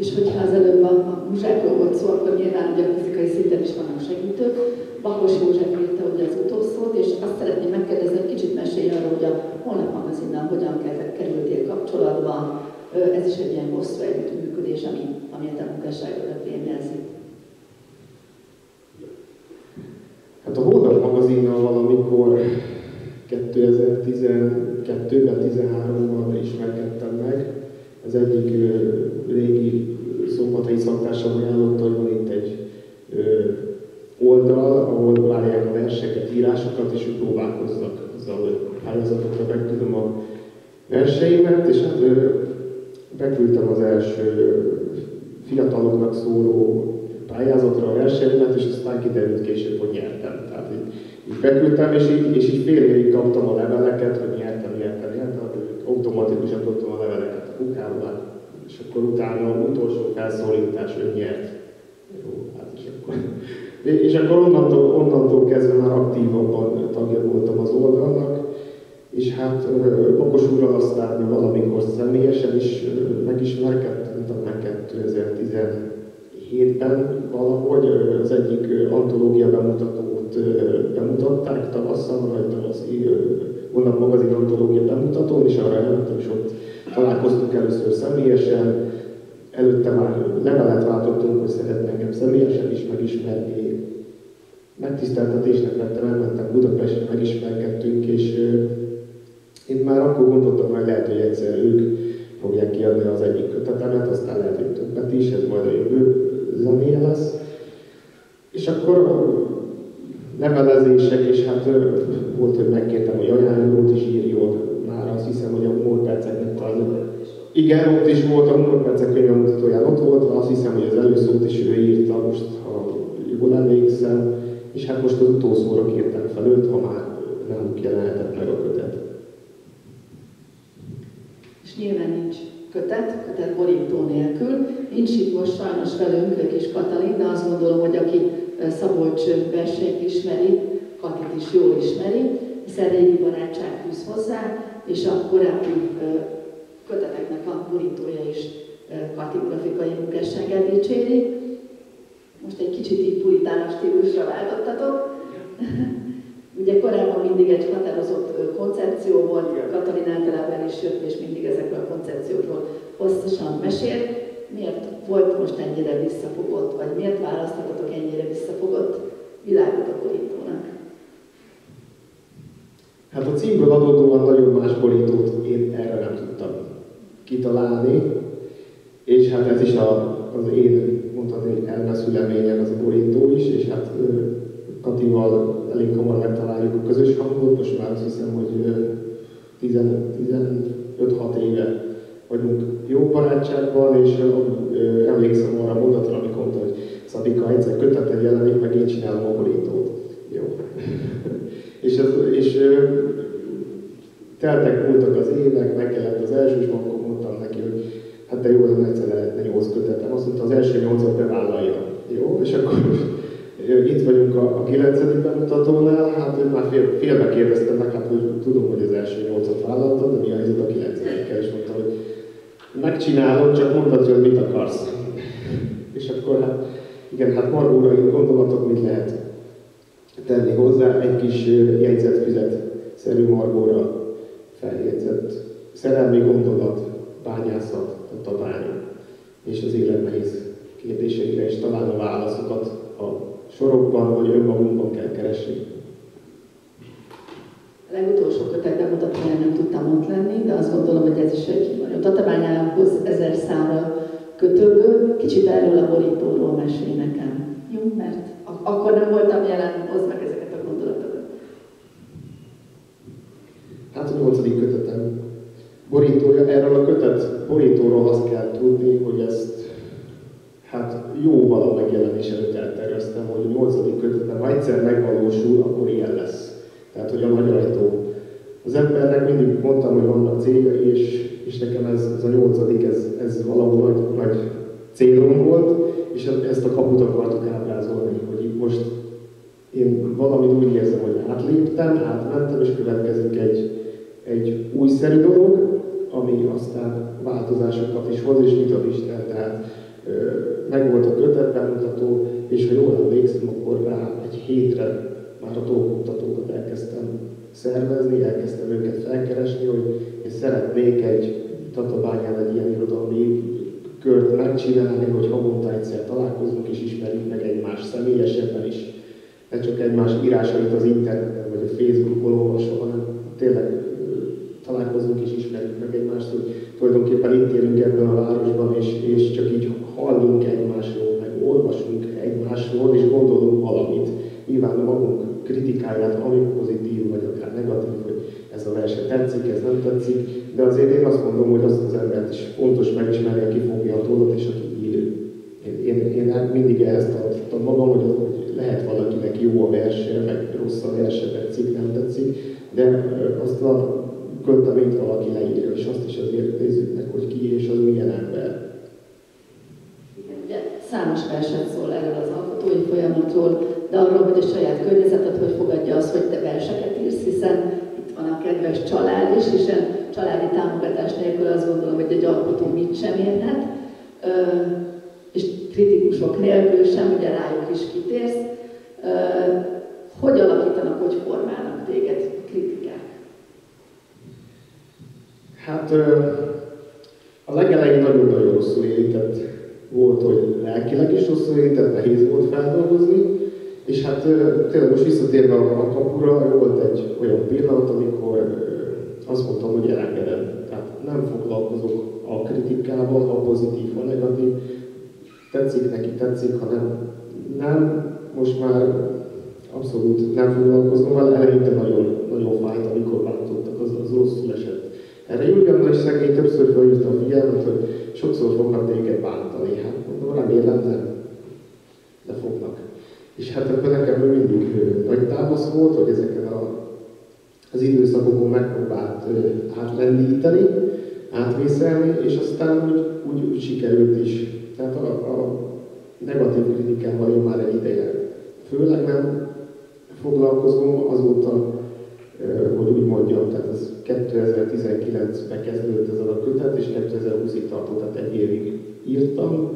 És hogyha az előbb a muzsákról volt szó, akkor nyilván ugye a fizikai szinten is vannak segítők. Bakos József írta ugye az utolsót, és azt szeretném megkérdezni, hogy kicsit mesélj arról, hogy a Holnap magazinnal hogyan kerültél kapcsolatba. Ez is egy ilyen hosszú együttműködés, ami a te munkásságodat fényezi. Hát a Holnap magazinnal valamikor 2012-ben, 13-ban ismerkedtem meg. Az egyik régi szombathely szaktársam ajánlotta, hogy van itt egy oldal, ahol várják a verseket, írásokat, és ők próbálkoznak azzal, hogy pályázatokra beküldöm a verseimet, és hát beküldtem az első fiataloknak szóló pályázatra a verseimet, és aztán kiderült később, hogy nyertem. Tehát így beküldtem, és így fél évig kaptam a leveleket, hogy nyertem, automatikusan kaptam a leveleket a kukából, és akkor utána az utolsó felszólítás, hogy nyert. Jó, hát és akkor onnantól kezdve már aktívabban tagja voltam az oldalnak, és hát Bakos úrral aztán valamikor személyesen is megismerkedtem, meg 2017-ben valahogy az egyik antológia bemutatót bemutatták tavasszal, vagy tavaszi Holnap magazin antológia bemutatón, és arra elmentem, és ott találkoztunk először személyesen. Előtte már levelet váltottunk, hogy szeretne engem személyesen is megismerni. Megtiszteltetésnek vettem, elmentem Budapestre, megismerkedtünk, és én már akkor gondoltam, hogy lehet, hogy egyszer ők fogják kiadni az egyik kötetemet, aztán lehet, hogy többet is, ez majd a jövő zenéje lesz. És akkor levelezések, és hát volt, hogy megkértem, hogy ajánlót is írjon már, azt hiszem, hogy a humorperceknek talán. Igen, ott is volt a humorpercek könyvemutatóján, ott volt, azt hiszem, hogy az előszót is ő írta, most ha jól emlékszem, és hát most az utolsóra kértem fel őt, ha már nem jelenhetett meg a kötet. És nyilván nincs kötet borító nélkül. Nincs itt most sajnos velünk kis Katalin, de azt gondolom, hogy aki Szabolcs verseit ismeri, Katit is jól ismeri, hiszen régi barátság fűz hozzá, és a korábbi köteteknek a borítója is Kati grafikai munkásságát dicséri. Most egy kicsit így puritánus stílusra váltottatok. Ugye korábban mindig egy határozott koncepció volt, Katalin általában is jött, és mindig ezekről a koncepciókról hosszasan mesélt. Miért volt most ennyire visszafogott, vagy miért választottatok ennyire visszafogott világot a borítónak? Hát a címből adódóan nagyon más borítót én erre nem tudtam kitalálni, és hát ez is az én, mondhatni, hogy elmeszüleményem ez a borító is, és hát Katival elég hamar megtaláljuk a közös hangot, most már azt hiszem, hogy 15-6 éve vagyunk jó barátságban, és emlékszem arra a mondatra, amikor mondta, hogy Szabika, egyszer köteted jelenik, meg én csinálom a borítót. Jó. és teltek voltak az évek, meg kellett az első, és akkor mondtam neki, hogy hát de jó, hogy egyszer lehetne 8 kötetem. Azt mondta, az első 8-at bevállalja. Jó, és akkor itt vagyunk a 9. bemutatónál, hát ő már félbe kérdeztem meg, hát hogy tudom, hogy az első 8-at vállaltad, de mi a helyzet a 9-ekkel, és mondta, hogy megcsinálod, csak mondtad, hogy mit akarsz. És akkor hát, igen, hát Margóra gondolatok mit lehet tenni hozzá, egy kis jegyzetfüzet-szerű Margóra feljegyzett szerelmi gondolat, bányászat, tatabánya, és az élet nehéz kérdéseire is talán a válaszokat a sorokban vagy önmagunkban kell keresni. A legutolsó kötet bemutatóján nem tudtam ott lenni, de azt gondolom, hogy ez is egy nagyon tatabányához 1000 számra kötődő. Kicsit erről a borítóról mesélj nekem. Jó, mert akkor nem voltam jelen, hozd meg ezeket a gondolatokat. Hát a 8. kötetem borítója, erről a kötet borítóról azt kell tudni, hogy ezt hát jóval a megjelenés előtt elterveztem, hogy a 8. kötetem, ha egyszer megvalósul, akkor ilyen lesz. Tehát, hogy a nagy ajtó. Az embernek mindig mondtam, hogy vannak céljai, és nekem ez a 8. ez valahol nagy célom volt, és ezt a kaput akartuk ábrázolni, hogy itt most én valamit úgy érzem, hogy átléptem, átmentem, és következik egy újszerű dolog, ami aztán változásokat is hoz, és mit ad Isten. Tehát megvolt a kötet bemutató, és ha jól emlékszem, akkor rá egy hétre már a dolgoktatókat elkezdtem szervezni, elkezdtem őket felkeresni, hogy én szeretnék egy Tatabányán egy ilyen irodalmi kört megcsinálni, hogy havonta egyszer találkozunk és ismerjük meg egymást személyesebben is. Ne csak egymás írásait az interneten vagy a Facebookon olvasva, hanem tényleg találkozunk és ismerjük meg egymást, hogy tulajdonképpen itt élünk ebben a városban, és csak így hallunk egymásról, meg olvasunk egymásról, és gondolunk valamit. Nyilván a magunk kritikáját, ami pozitív vagy akár negatív, hogy ez a verse tetszik, ez nem tetszik, de azért én azt mondom, hogy azt az embert is fontos megismerni, aki fogja a tollat és aki ír. Én mindig ehhez tartottam magam, hogy lehet valakinek jó a verse, meg rossz a verse, tetszik, nem tetszik, de azt a költeményt valaki leírja, és azt is azért nézzük meg, hogy ki és az milyen ember. Igen, ugye számos verset szól erről az alkotói folyamatról, de arról, hogy a saját környezetet hogy fogadja az, hogy te verseket írsz, hiszen itt van a kedves család is, és a családi támogatás nélkül azt gondolom, hogy egy alkotó mit sem érhet, és kritikusok nélkül sem, ugye rájuk is kitérsz. Hogy alakítanak, hogy formálnak téged a kritikák? Hát a legelején nagyon-nagyon rosszul érintett volt, hogy lelkileg is rosszul érintett, nehéz volt feldolgozni, és hát tényleg most visszatérve a kapura, volt egy olyan pillanat, amikor azt mondtam, hogy elengedem. Tehát nem foglalkozok a kritikával, ha pozitív, ha negatív. Tetszik neki, tetszik, ha nem. Most már abszolút nem foglalkozom vele, eleinte nagyon fájt, amikor váltottak, az rosszul esett. Erre Julianna is szegény többször felhívta a figyelmet, hogy sokszor fognak téged bántani. Hát mondom, remélem nem, de fognak. És hát ebben nekem mindig nagy támasz volt, hogy ezeken az időszakokon megpróbált átlendíteni, átvészelni, és aztán úgy sikerült is. Tehát a negatív kritikával én már egy ideje főleg nem foglalkozom, azóta, hogy úgy mondjam, tehát ez 2019-ben kezdődött ez a kötet, és 2020-ig tartott, tehát egy évig írtam,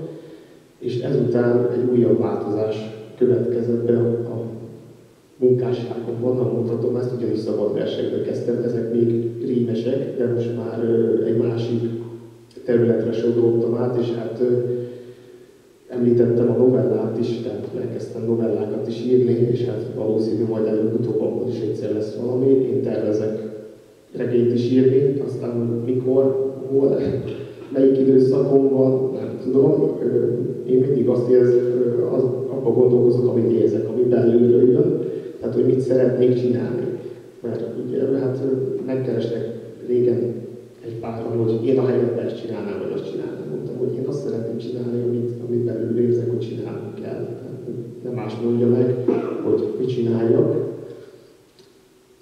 és ezután egy újabb változás következett be a munkásságomban, ha mondhatom ezt, ugyanis szabad versekből kezdtem, ezek még rímesek, de most már egy másik területre sodródtam át, és hát említettem a novellát is, tehát elkezdtem novellákat is írni, és hát valószínű majd előbb-utóbb abból is egyszer lesz valami. Én tervezek regényt is írni, aztán mikor, hol, melyik időszakomban, nem tudom. Én mindig azt abban gondolkozok, amit érzek, ami belülről jön, tehát hogy mit szeretnék csinálni. Mert ugye hát megkerestek régen egy páran, hogy én a helyetben ezt csinálnám, vagy azt csinálnám. Mondtam, hogy én azt szeretném csinálni, amit belül érzek, hogy csinálnom kell. Nem más mondja meg, hogy mit csináljak.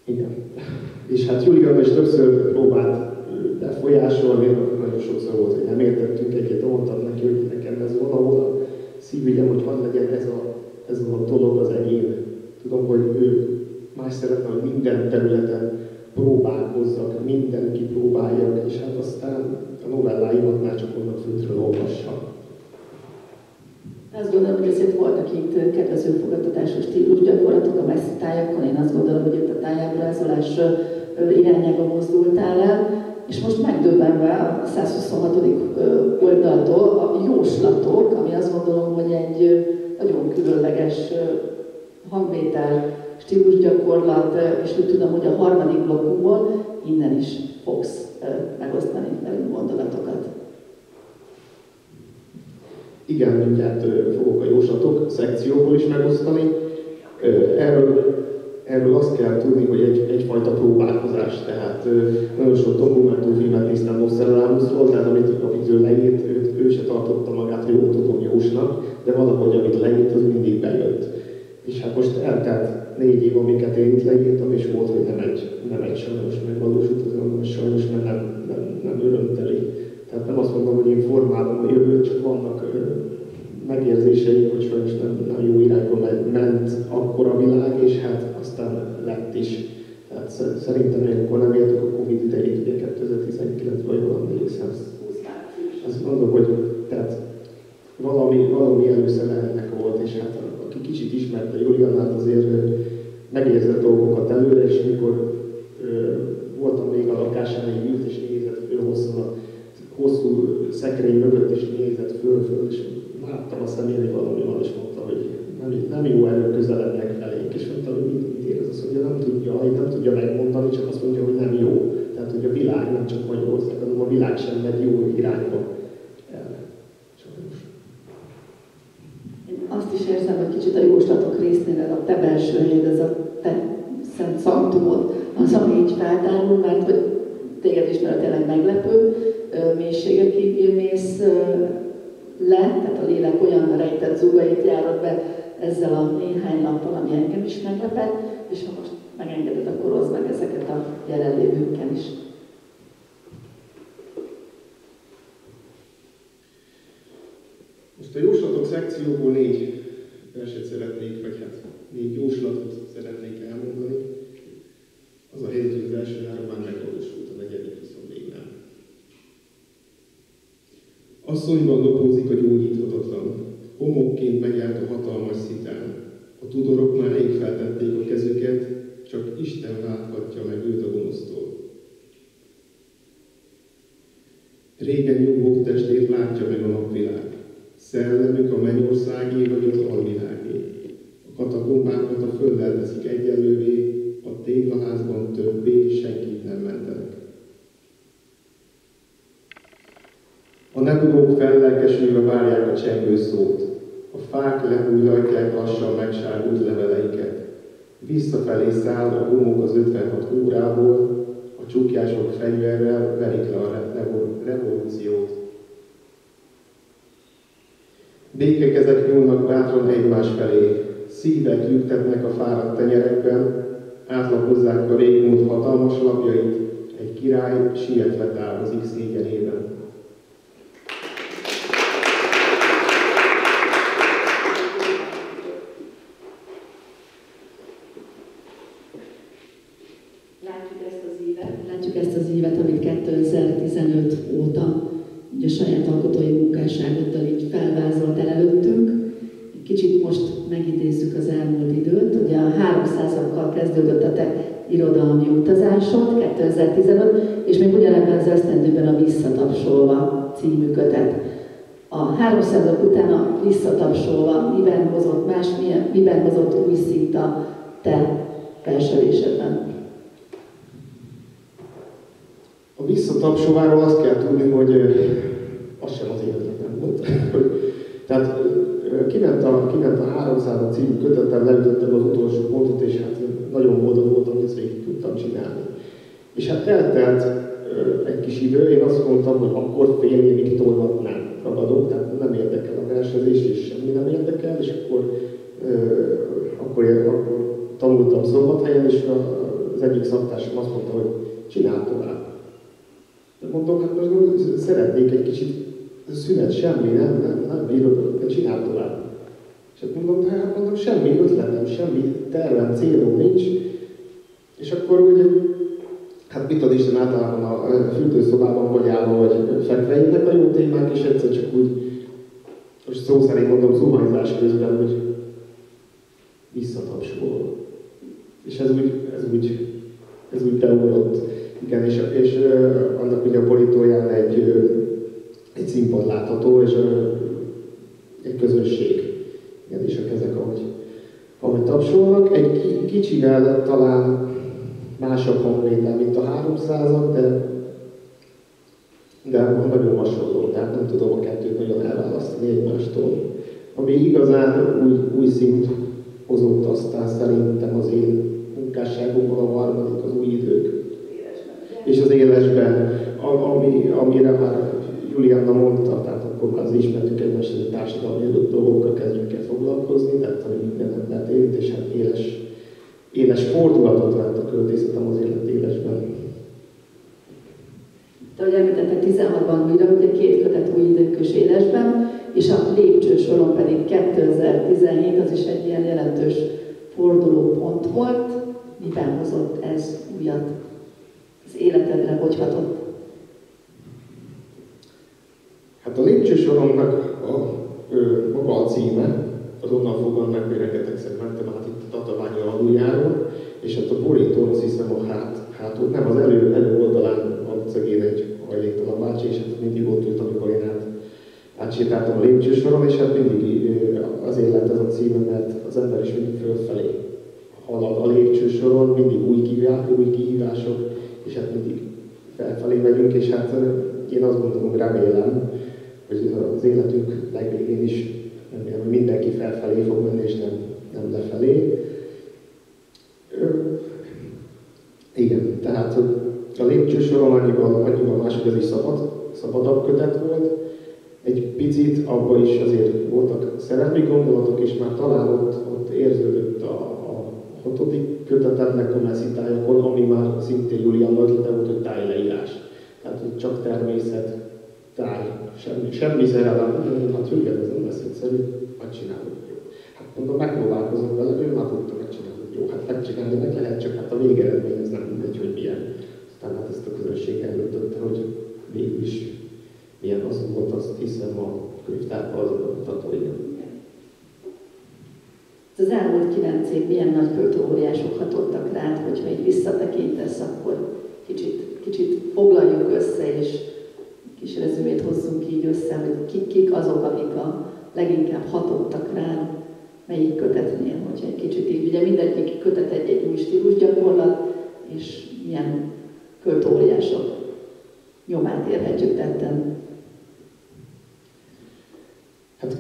Igen. És hát Julianna is többször próbált befolyásolni, nagyon sokszor volt, hogy nem értettünk egyet, mondtam neki, hogy nekem ez valahol a szívügyem, hogy hadd legyen ez a dolog az enyém. Tudom, hogy ő más szeretne, hogy minden területen próbálkozzak, mindenki próbáljak, és hát aztán a novelláimat már csak onnan föntről olvassam. Azt gondolom, hogy azért voltak itt kedvező fogadtatású stílusgyakorlatok a messzi tájakon. Én azt gondolom, hogy itt a tájábrázolás irányába mozdultál el, és most megdöbbenve a 126. oldaltól a jóslatok, ami azt gondolom, hogy egy nagyon különleges hangvétel, stílusgyakorlat, és úgy tudom, hogy a harmadik blokkunkból innen is fogsz megosztani velünk gondolatokat. Igen, mindjárt fogok a jóslatok szekcióból is megosztani. Erről azt kell tudni, hogy egyfajta próbálkozás, tehát nagyon sok dokumentumfilmet néztem Nostradamusról, tehát amit ő leírt, ő se tartotta magát jó tudom jósnak, de valahogy amit leírt, az mindig bejött. És hát most eltelt 4 év, amiket én itt leírtam, és volt, hogy nem egy sajnos megvalósult, hanem sajnos, mert nem örömteli. Tehát nem azt mondom, hogy én formálom a jövőt, csak vannak megérzéseim, hogy sajnos nem jó irányba ment akkor a világ, és hát aztán lett is. Tehát szerintem még akkor nem értük a Covid idejét, ugye 2019-ben jól emlékszem. Azt mondom, hogy tehát valami először ennek volt, és hát aki kicsit ismerte Juliannát, azért megérzett dolgokat előre, és mikor voltam még a lakásán, egy ült és nézett föl hosszú szekrény mögött, és nézett föl, és láttam a szemén, hogy valami van, és mondta, hogy nem jó erről közelednek felénk, és mondta, hogy mit ér ez, azt mondja, nem tudja megmondani, csak azt mondja, hogy nem jó. Tehát, hogy a világ, nem csak Magyarország, hanem a világ sem megy jó irányba el. Sajnos. Én azt is érzem, hogy kicsit a jóslatok résznél ez a te belső helyed, ez a te szent szanktumod, az, ami így feltárul, mert hogy téged is tényleg meglepő mélységekig mész le, tehát a lélek olyan rejtett zugait járod be ezzel a néhány nappal, ami engem is meglepett, és ha most megengeded, akkor hozd meg ezeket a jelenlévőkkel is. Most a jóslatok szekcióból 4 verset szeretnék, vagy hát 4 jóslatot szeretnék elmondani. Az a helyzet, hogy az első 3 már megvalósult, a 4. viszont még nem. Asszonyban lopózik a gyógyíthatatlan, homokként megjárt a hatalmas szitán. A tudorok már rég feltették a kezüket, csak Isten válthatja meg őt a gonosztól. Régen nyugvók testét látja meg a napvilág, szellemük a mennyországé vagy az alvilágé. A katakombákat a földdel teszik egyenlővé, a téglaházban többé senkit nem mentenek. nebudók fellelkesülve várják a csengő szót. A fák lehújlatják lassan megsárgult leveleiket. Visszafelé száll a homok az 56 órából, a csukjások fegyverrel verik le a revolúciót. Békekezek nyúlnak bátran egymás felé, szívek lüktetnek a fáradt tenyerekben, átlapozzák a régmúlt hatalmas lapjait, egy király sietve távozik szégyenében. Látjuk ezt az évet, amit 2015 óta ugye a saját alkotói munkásságoddal így felvázoltál előttünk. Egy kicsit most megidézzük az elmúlt időt. Ugye a 300-akkal kezdődött a te irodalmi utazásod 2015, és még ugyanebben az esztendőben a Visszatapsolva című kötet. A 300-ak után a Visszatapsolva miben hozott más, miben hozott új szint a te verselésedben? A Visszatapsolváról azt kell tudni, hogy az sem az életemben volt. Tehát kiment a 300 című kötettel, leütöttem az utolsó pontot, és hát nagyon boldog voltam, hogy ezt végig tudtam csinálni. És hát eltelt egy kis idő, én azt mondtam, hogy akkor fél évig tolvat nem ragadok, tehát nem érdekel a versenyzés, és semmi nem érdekel, és akkor tanultam Szombathelyen, és az egyik szaktársam azt mondta, hogy csinál tovább. Mondom, hát most szeretnék egy kicsit szünet, semmi, nem bírod, de csinál tovább. És hát mondom, semmi ötletem, semmi tervem, célom nincs. És akkor úgy, hát mit ad Isten, általában a fürdőszobában vagy állva, vagy fekve jönnek a jó témák, és egyszer csak úgy, most szó szerint mondom, zuhanyzás közben, hogy visszatapsol. És ez úgy beugrott. Igen, és annak ugye a borítóján egy színpad látható, és egy közösség. Igen, és a kezek, ahogy tapsolnak. Egy kicsivel talán másabb hangvétel, mint a 300-ak, de nagyon hasonló, tehát nem tudom a kettőt nagyon elválasztani egymástól. Ami igazán új szint hozott aztán szerintem az én munkásságomban a harmadik, az új idők. És az élesben, amire már Julianna mondta, tehát akkor már az ismertük egymást, hogy a társadalmi dolgokkal kezdjünk el foglalkozni, tehát ami minden embert érint, és hát éles fordulatot vett a költészetem az élet élesben. Te, ahogy említettek, 16-ban újra, ugye 2 kötet új idők és élesben, és a lépcsősoron pedig 2017, az is egy ilyen jelentős fordulópont volt. Miben hozott ez újat? Az életedre hogy hatott? Hát a lépcsősoromnak maga a címe, az onnan fogom meg, hogy rengetegszer mentem át itt a tatabányi aluljáról, és hát a borítón azt hiszem a hátul, nem, az elő oldalán van szegény egy hajléktalan bácsi, és hát mindig ott ült, amikor én átsétáltam a lépcsősoron, és hát mindig azért lett ez a címe, mert az ember is mindig fölfelé halad a lépcsősoron, mindig új kihívások, és hát mindig felfelé megyünk, és hát én azt gondolom, remélem, hogy az életünk legvégén is remélem, hogy mindenki felfelé fog menni, és nem lefelé. Igen, tehát a lépcsősoron annyiban más, hogy ez is szabadabb kötet volt. Egy picit abban is azért voltak szerelmi gondolatok, és már talán ott érződött a 6. kötetemnek a messzitájakon, ami már szintén Julianna ötlete volt, hogy tájleírás. Tehát, hogy csak természet, táj, semmi szerelem. Hát Julian, ez nem lesz egyszerű, megcsinálod. Jó. Hát mondom, megpróbálkozom vele, ő már tudta megcsinálni. Jó, hát megcsinálni meg lehet, csak hát a végeredmény ez nem mindegy, hogy milyen. Aztán hát ezt a közönség eldöntötte, hogy végül is milyen az volt, azt hiszem a könyvtárban az a mutatója. Az elmúlt 9 év milyen nagy költőóriások hatottak rád, hogyha így visszatekintesz, akkor kicsit foglaljuk össze, és kis rezümét hozzunk így össze, hogy kik azok, akik a leginkább hatottak rád, melyik kötetnél, hogyha egy kicsit így, ugye mindegyik kötet egy új stílusgyakorlat, és milyen költőóriások nyomát érhetjük tetten.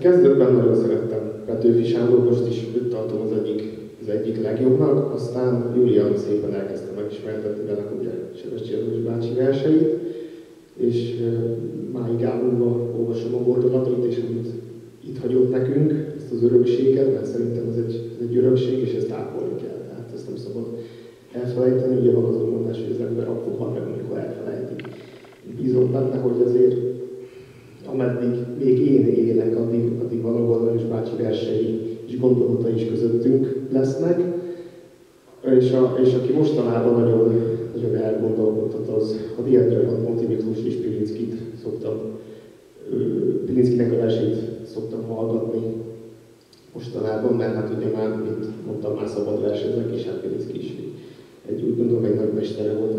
kezdetben nagyon szerettem Petőfi Sándor, most is őt tartom az egyik legjobbnak, aztán Julian szépen elkezdte megismertetni velem ugye Sebestyén Lajos bácsi verseit, és máig Gáborba olvasom a gondolatait, és amit itt hagyott nekünk, ezt az örökséget, mert szerintem ez egy örökség, és ezt ápolni kell. Tehát ezt nem szabad elfelejteni, ugye van az a mondás, hogy az ember akkor hal meg, amikor elfelejtik. Bízom benne, hogy azért ameddig még én élek, addig valahol Lajos bácsi versei és gondolatai is közöttünk lesznek. És aki mostanában nagyon elgondolkodtat, az a Diendről Monti Miklós és Pilinszkit szoktam, Pilinszkinek a versét szoktam hallgatni mostanában, mert hát ugye már, mint mondtam, már szabad versenyzek, és hát Pilinszki is úgy gondolom egy nagy mestere volt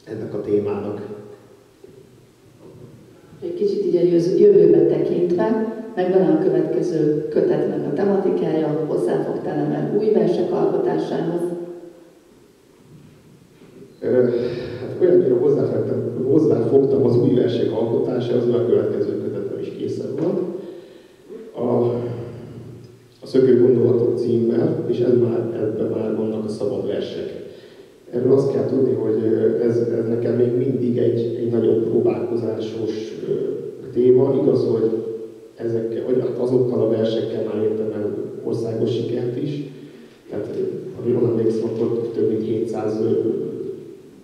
ennek a témának. Egy kicsit így a jövőbe tekintve, megvan a következő kötetnek a tematikája, hozzáfogtál el új versek alkotásához? Hát olyannyira hozzáfogtam az új versek alkotásához, mert a következő kötetem is készen van. A Szökő gondolatok címmel, és ebben már vannak a szabad versek. Erről azt kell tudni, hogy ez nekem még mindig egy nagyon próbálkozásos téma. Igaz, hogy azokkal a versekkel már értem el országos sikert is. Tehát, ha jól emlékszem, akkor több mint 700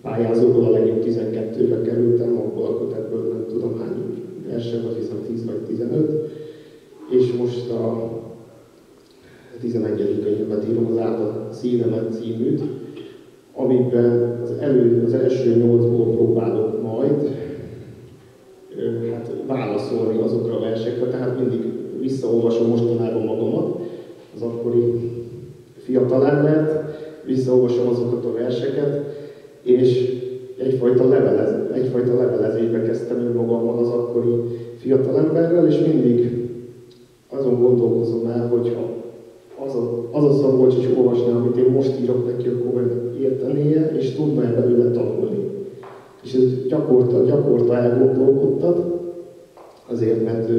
pályázóból a legjobb 12-re kerültem, abból a kötetből nem tudom hány versen, azt hiszem 10 vagy 15. És most a 11. könyvemet írom, az Át a szívemet címűt, amiben az első 8-ból próbálok majd válaszolni azokra a versekre, tehát mindig visszaolvasom mostanában magamat, az akkori fiatalembert, visszaolvasom azokat a verseket, és egyfajta levelezésbe kezdtem önmagammal az akkori fiatalemberrel, és mindig azon gondolkozom el, hogyha az a Szabolcs is olvasná, amit én most írok neki, akkor értenie, és tudna belőle tanulni. És ez gyakorta elgondolkodtat, azért, mert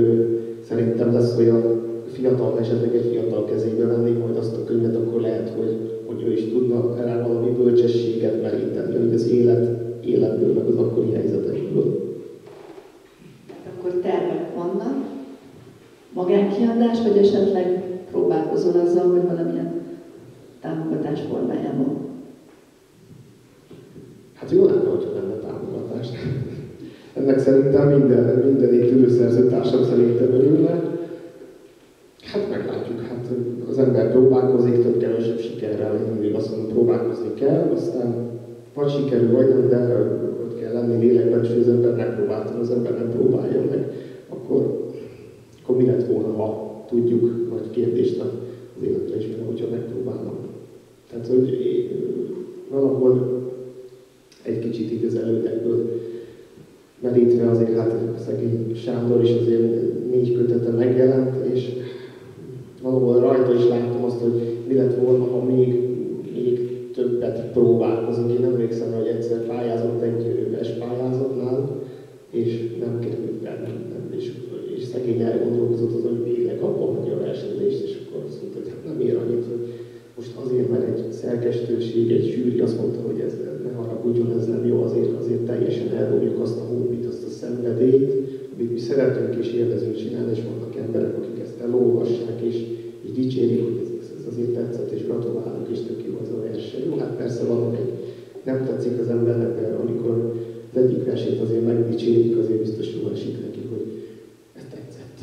szerintem lesz olyan fiatal, esetleg egy fiatal kezébe venni majd azt a könyvet, akkor lehet, hogy ő is tudna rá valami bölcsességet meríteni, hogy az életből, meg az akkori helyzetekből. Akkor tervek vannak, magánkiadás, vagy esetleg próbálkozol azzal, hogy valamilyen támogatás formájában? Hát jó lenne, hogyha lenne támogatás. Ennek szerintem minden tűzszerző társam szerintem örülne. Hát meglátjuk, hát az ember próbálkozik, több-kevesebb sikerrel, én mindig azt mondom, próbálkozni kell, aztán vagy sikerül, vagy nem, de ott kell lenni lélekben, és az ember megpróbáltam, az ember nem próbálja meg, akkor mi lett volna, ha tudjuk, vagy kérdést az életre is, mert hogyha megpróbálom. Tehát, hogy valahol egy kicsit így az elődekből merítve azért hát szegény Sándor is azért 4 kötete megjelent, és valahol rajta is láttam azt, hogy mi lett volna, ha még többet próbálkozunk. Én emlékszem, hogy egyszer pályázott egy pályázatnál, és nem került el, és szegény elgondolkozott azon, hogy végleg abban hagyja a versenyzést, és akkor azt mondta, hogy hát nem ér annyit, hogy most azért, mert egy szerkesztőség, egy zsűri azt mondta, hogy ez ne haragudjon, ez nem jó, azért teljesen elrúgjuk azt a hobbit, azt a szenvedélyt, amit mi szeretünk és élvezünk csinálni, és vannak emberek, akik ezt elolvassák, és dicsérik, hogy ez azért tetszett, és gratulálok, és tök jó az a verseny. Jó, hát persze vannak nem tetszik az embernek, de amikor az egyik versét azért megdicsérik, azért biztos jól esik neki, hogy ez tetszett.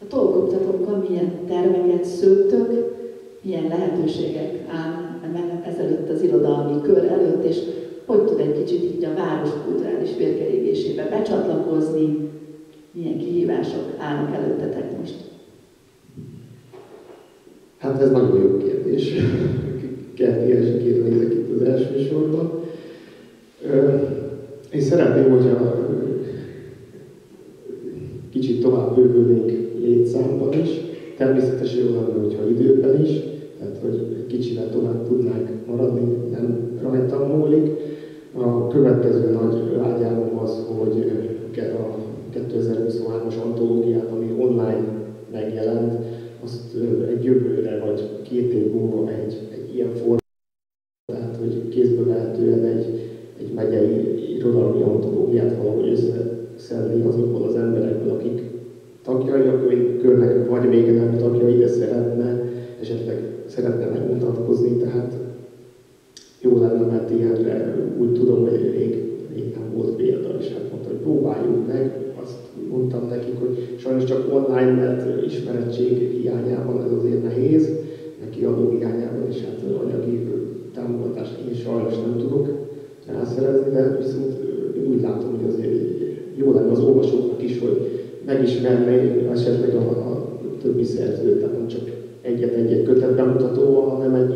A tolgoktatókkal milyen terveket szőttök, milyen lehetőségek áll ezelőtt az irodalmi kör előtt, és hogy tud egy kicsit így a város kulturális vérkeringésébe becsatlakozni, milyen kihívások állnak előttetek most? Hát ez nagyon jó kérdés. Kerti Erzsikére nézek itt az első sorban. Én szeretném, hogyha kicsit tovább bővülnénk létszámban is. Természetesen jó lenne, hogyha időben is, tehát hogy egy kicsivel tovább tudnánk maradni, nem rajtam múlik. A következő nagy vágyálom az, hogy a 2023-as antológiát, ami online megjelent, azt egy jövőre vagy 2 év múlva egy ilyen formában, tehát hogy kézbe vehetően egy megyei irodalmi antológiát valahogy összeszedni azokból az emberekből, akik tagjai a körnek, vagy még nem tagjai, de szeretne megmutatkozni, tehát jó lenne, mert ilyenre úgy tudom, hogy rég nem volt példa, és hát mondta, hogy próbáljuk meg. Azt mondtam nekik, hogy sajnos csak online, mert ismerettség hiányában ez azért nehéz, neki adó hiányában, és hát anyagi támogatást én sajnos nem tudok rászerezni, de viszont úgy látom, hogy azért jó lenne az olvasóknak is, hogy megismerni esetleg a többi szerzőt, tehát nem csak egy-egy kötet bemutatóval, hanem egy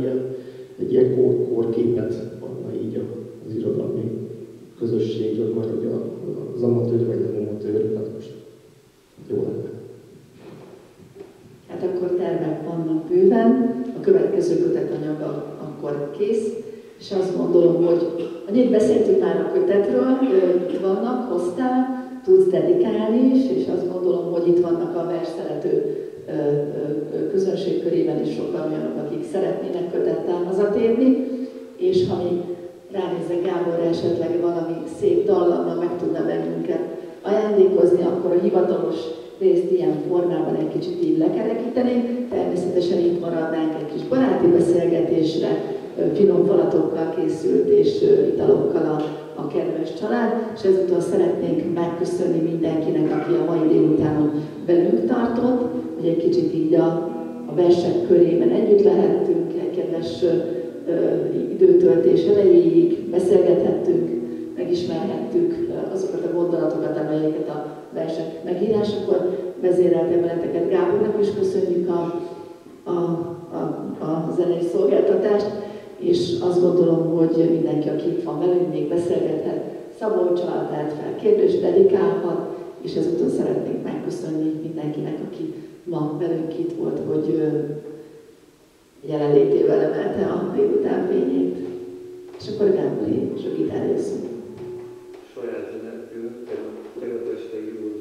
ilyen kórképet adna így az irodalmi közösségről, már hogy az amatőr vagy nem amatőr, hát most jó lenne. Hát akkor tervek vannak bőven, a következő kötetanyaga akkor kész, és azt gondolom, hogy annyit beszéltünk már a kötetről, itt vannak, hoztál, tudsz dedikálni is, és azt gondolom, hogy itt vannak a versszerető közönség körében is sokan olyanok, akik szeretnének kötettel hazatérni, és ha mi ránézek Gáborra, esetleg valami szép dallammal meg tudna bennünket ajándékozni, akkor a hivatalos részt ilyen formában egy kicsit így lekerekítenénk. Természetesen itt maradnánk egy kis baráti beszélgetésre, finom falatokkal készült és italokkal a kedves család, és ezúttal szeretnénk megköszönni mindenkinek, aki a mai délutánon velünk tartott, hogy egy kicsit így a versek körében együtt lehettünk, egy kedves időtöltés elejéig beszélgethettünk, megismerhettük azokat a gondolatokat, amelyeket a versek megírásakor vezérelte veleteket. Gábornak is köszönjük a zenei szolgáltatást, és azt gondolom, hogy mindenki, aki itt van velünk, még beszélgethet, Szabolccsal, tehet fel kérdést, dedikálhat, és ezúttal szeretnénk megköszönni mindenkinek, aki ma velünk itt volt, hogy jelenlétével emelte a délután fényét. És akkor Gábori és a gitár jösszünk. Saját zene, tegnap este jó.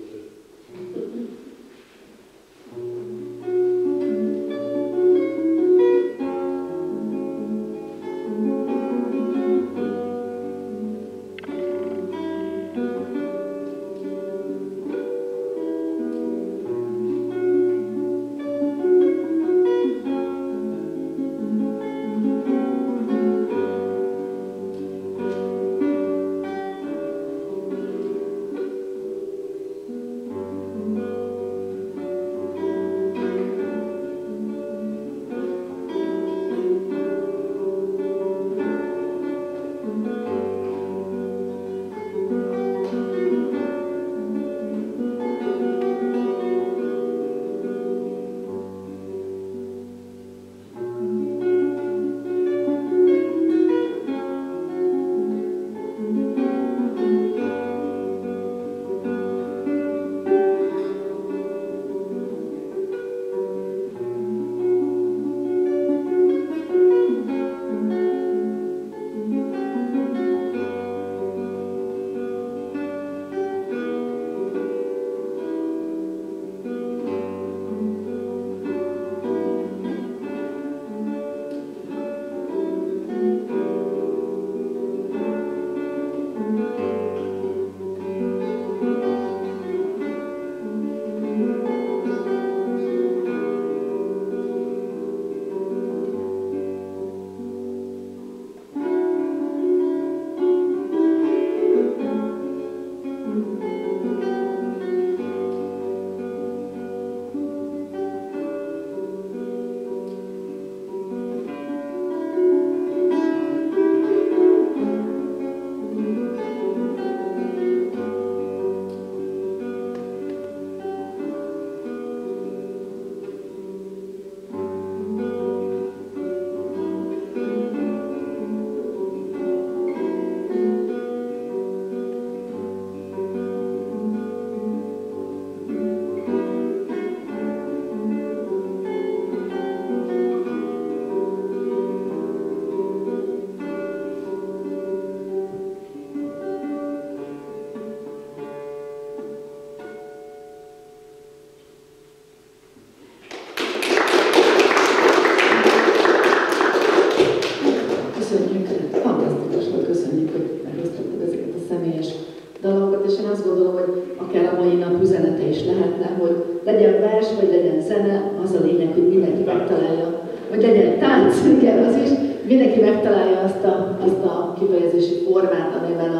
legyen vers, vagy legyen zene, az a lényeg, hogy mindenki megtalálja, vagy legyen tánc, igen, az is, mindenki megtalálja azt a kifejezési formát, amiben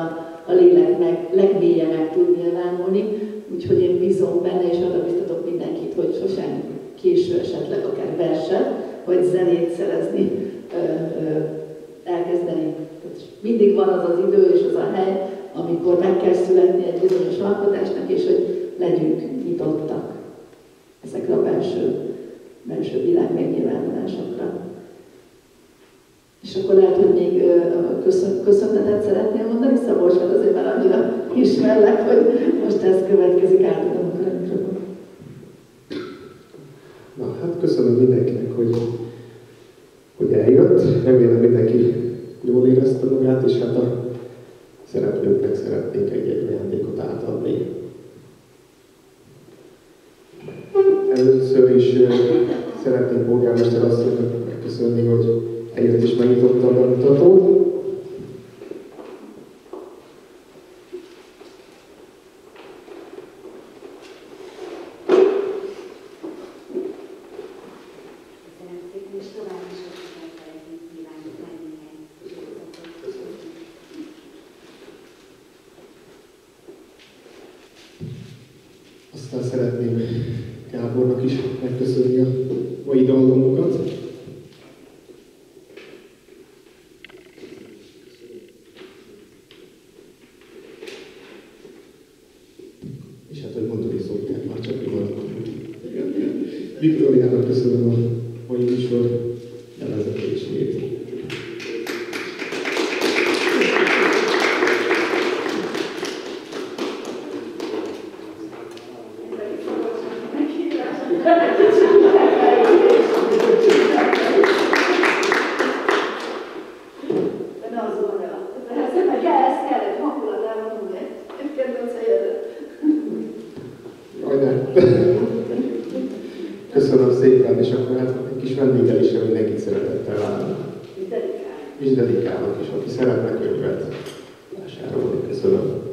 a lélek legmélyen meg tud nyilvánulni. Úgyhogy én bízom benne, és arra biztatok mindenkit, hogy sosem késő esetleg akár verset, vagy zenét szerezni, elkezdeni. Mindig van az az idő és az a hely, amikor meg kell születni egy bizonyos alkotásnak, és hogy legyünk nyitottak ezekre a belső világ megnyilvánulásokra. És akkor lehet, hogy még köszönetet szeretnél mondani, Szabolcs, mert azért már annyira ismerlek, hogy most ez következik, átadom akkor a mikrofon. Na, hát köszönöm mindenkinek, hogy eljött. Remélem mindenki jól érezte magát, és hát a szereplőknek szeretnék egy ajándékot átadni. Először is szeretnék polgármester asszonynak megköszönni, hogy eljött és megnyitotta a bemutatót. Aztán szeretném Gábornak is megköszönni a mai dallomokat. És hát, hogy mondani szokták, már csak pillanatban. Viktóriának köszönöm a mai műsor levezetését. Köszönöm szépen, és akkor hát egy kis vendégelésre mindenkit szeretettel várunk. És dedikálok is, aki szeretne könyvet vásárolni. Köszönöm.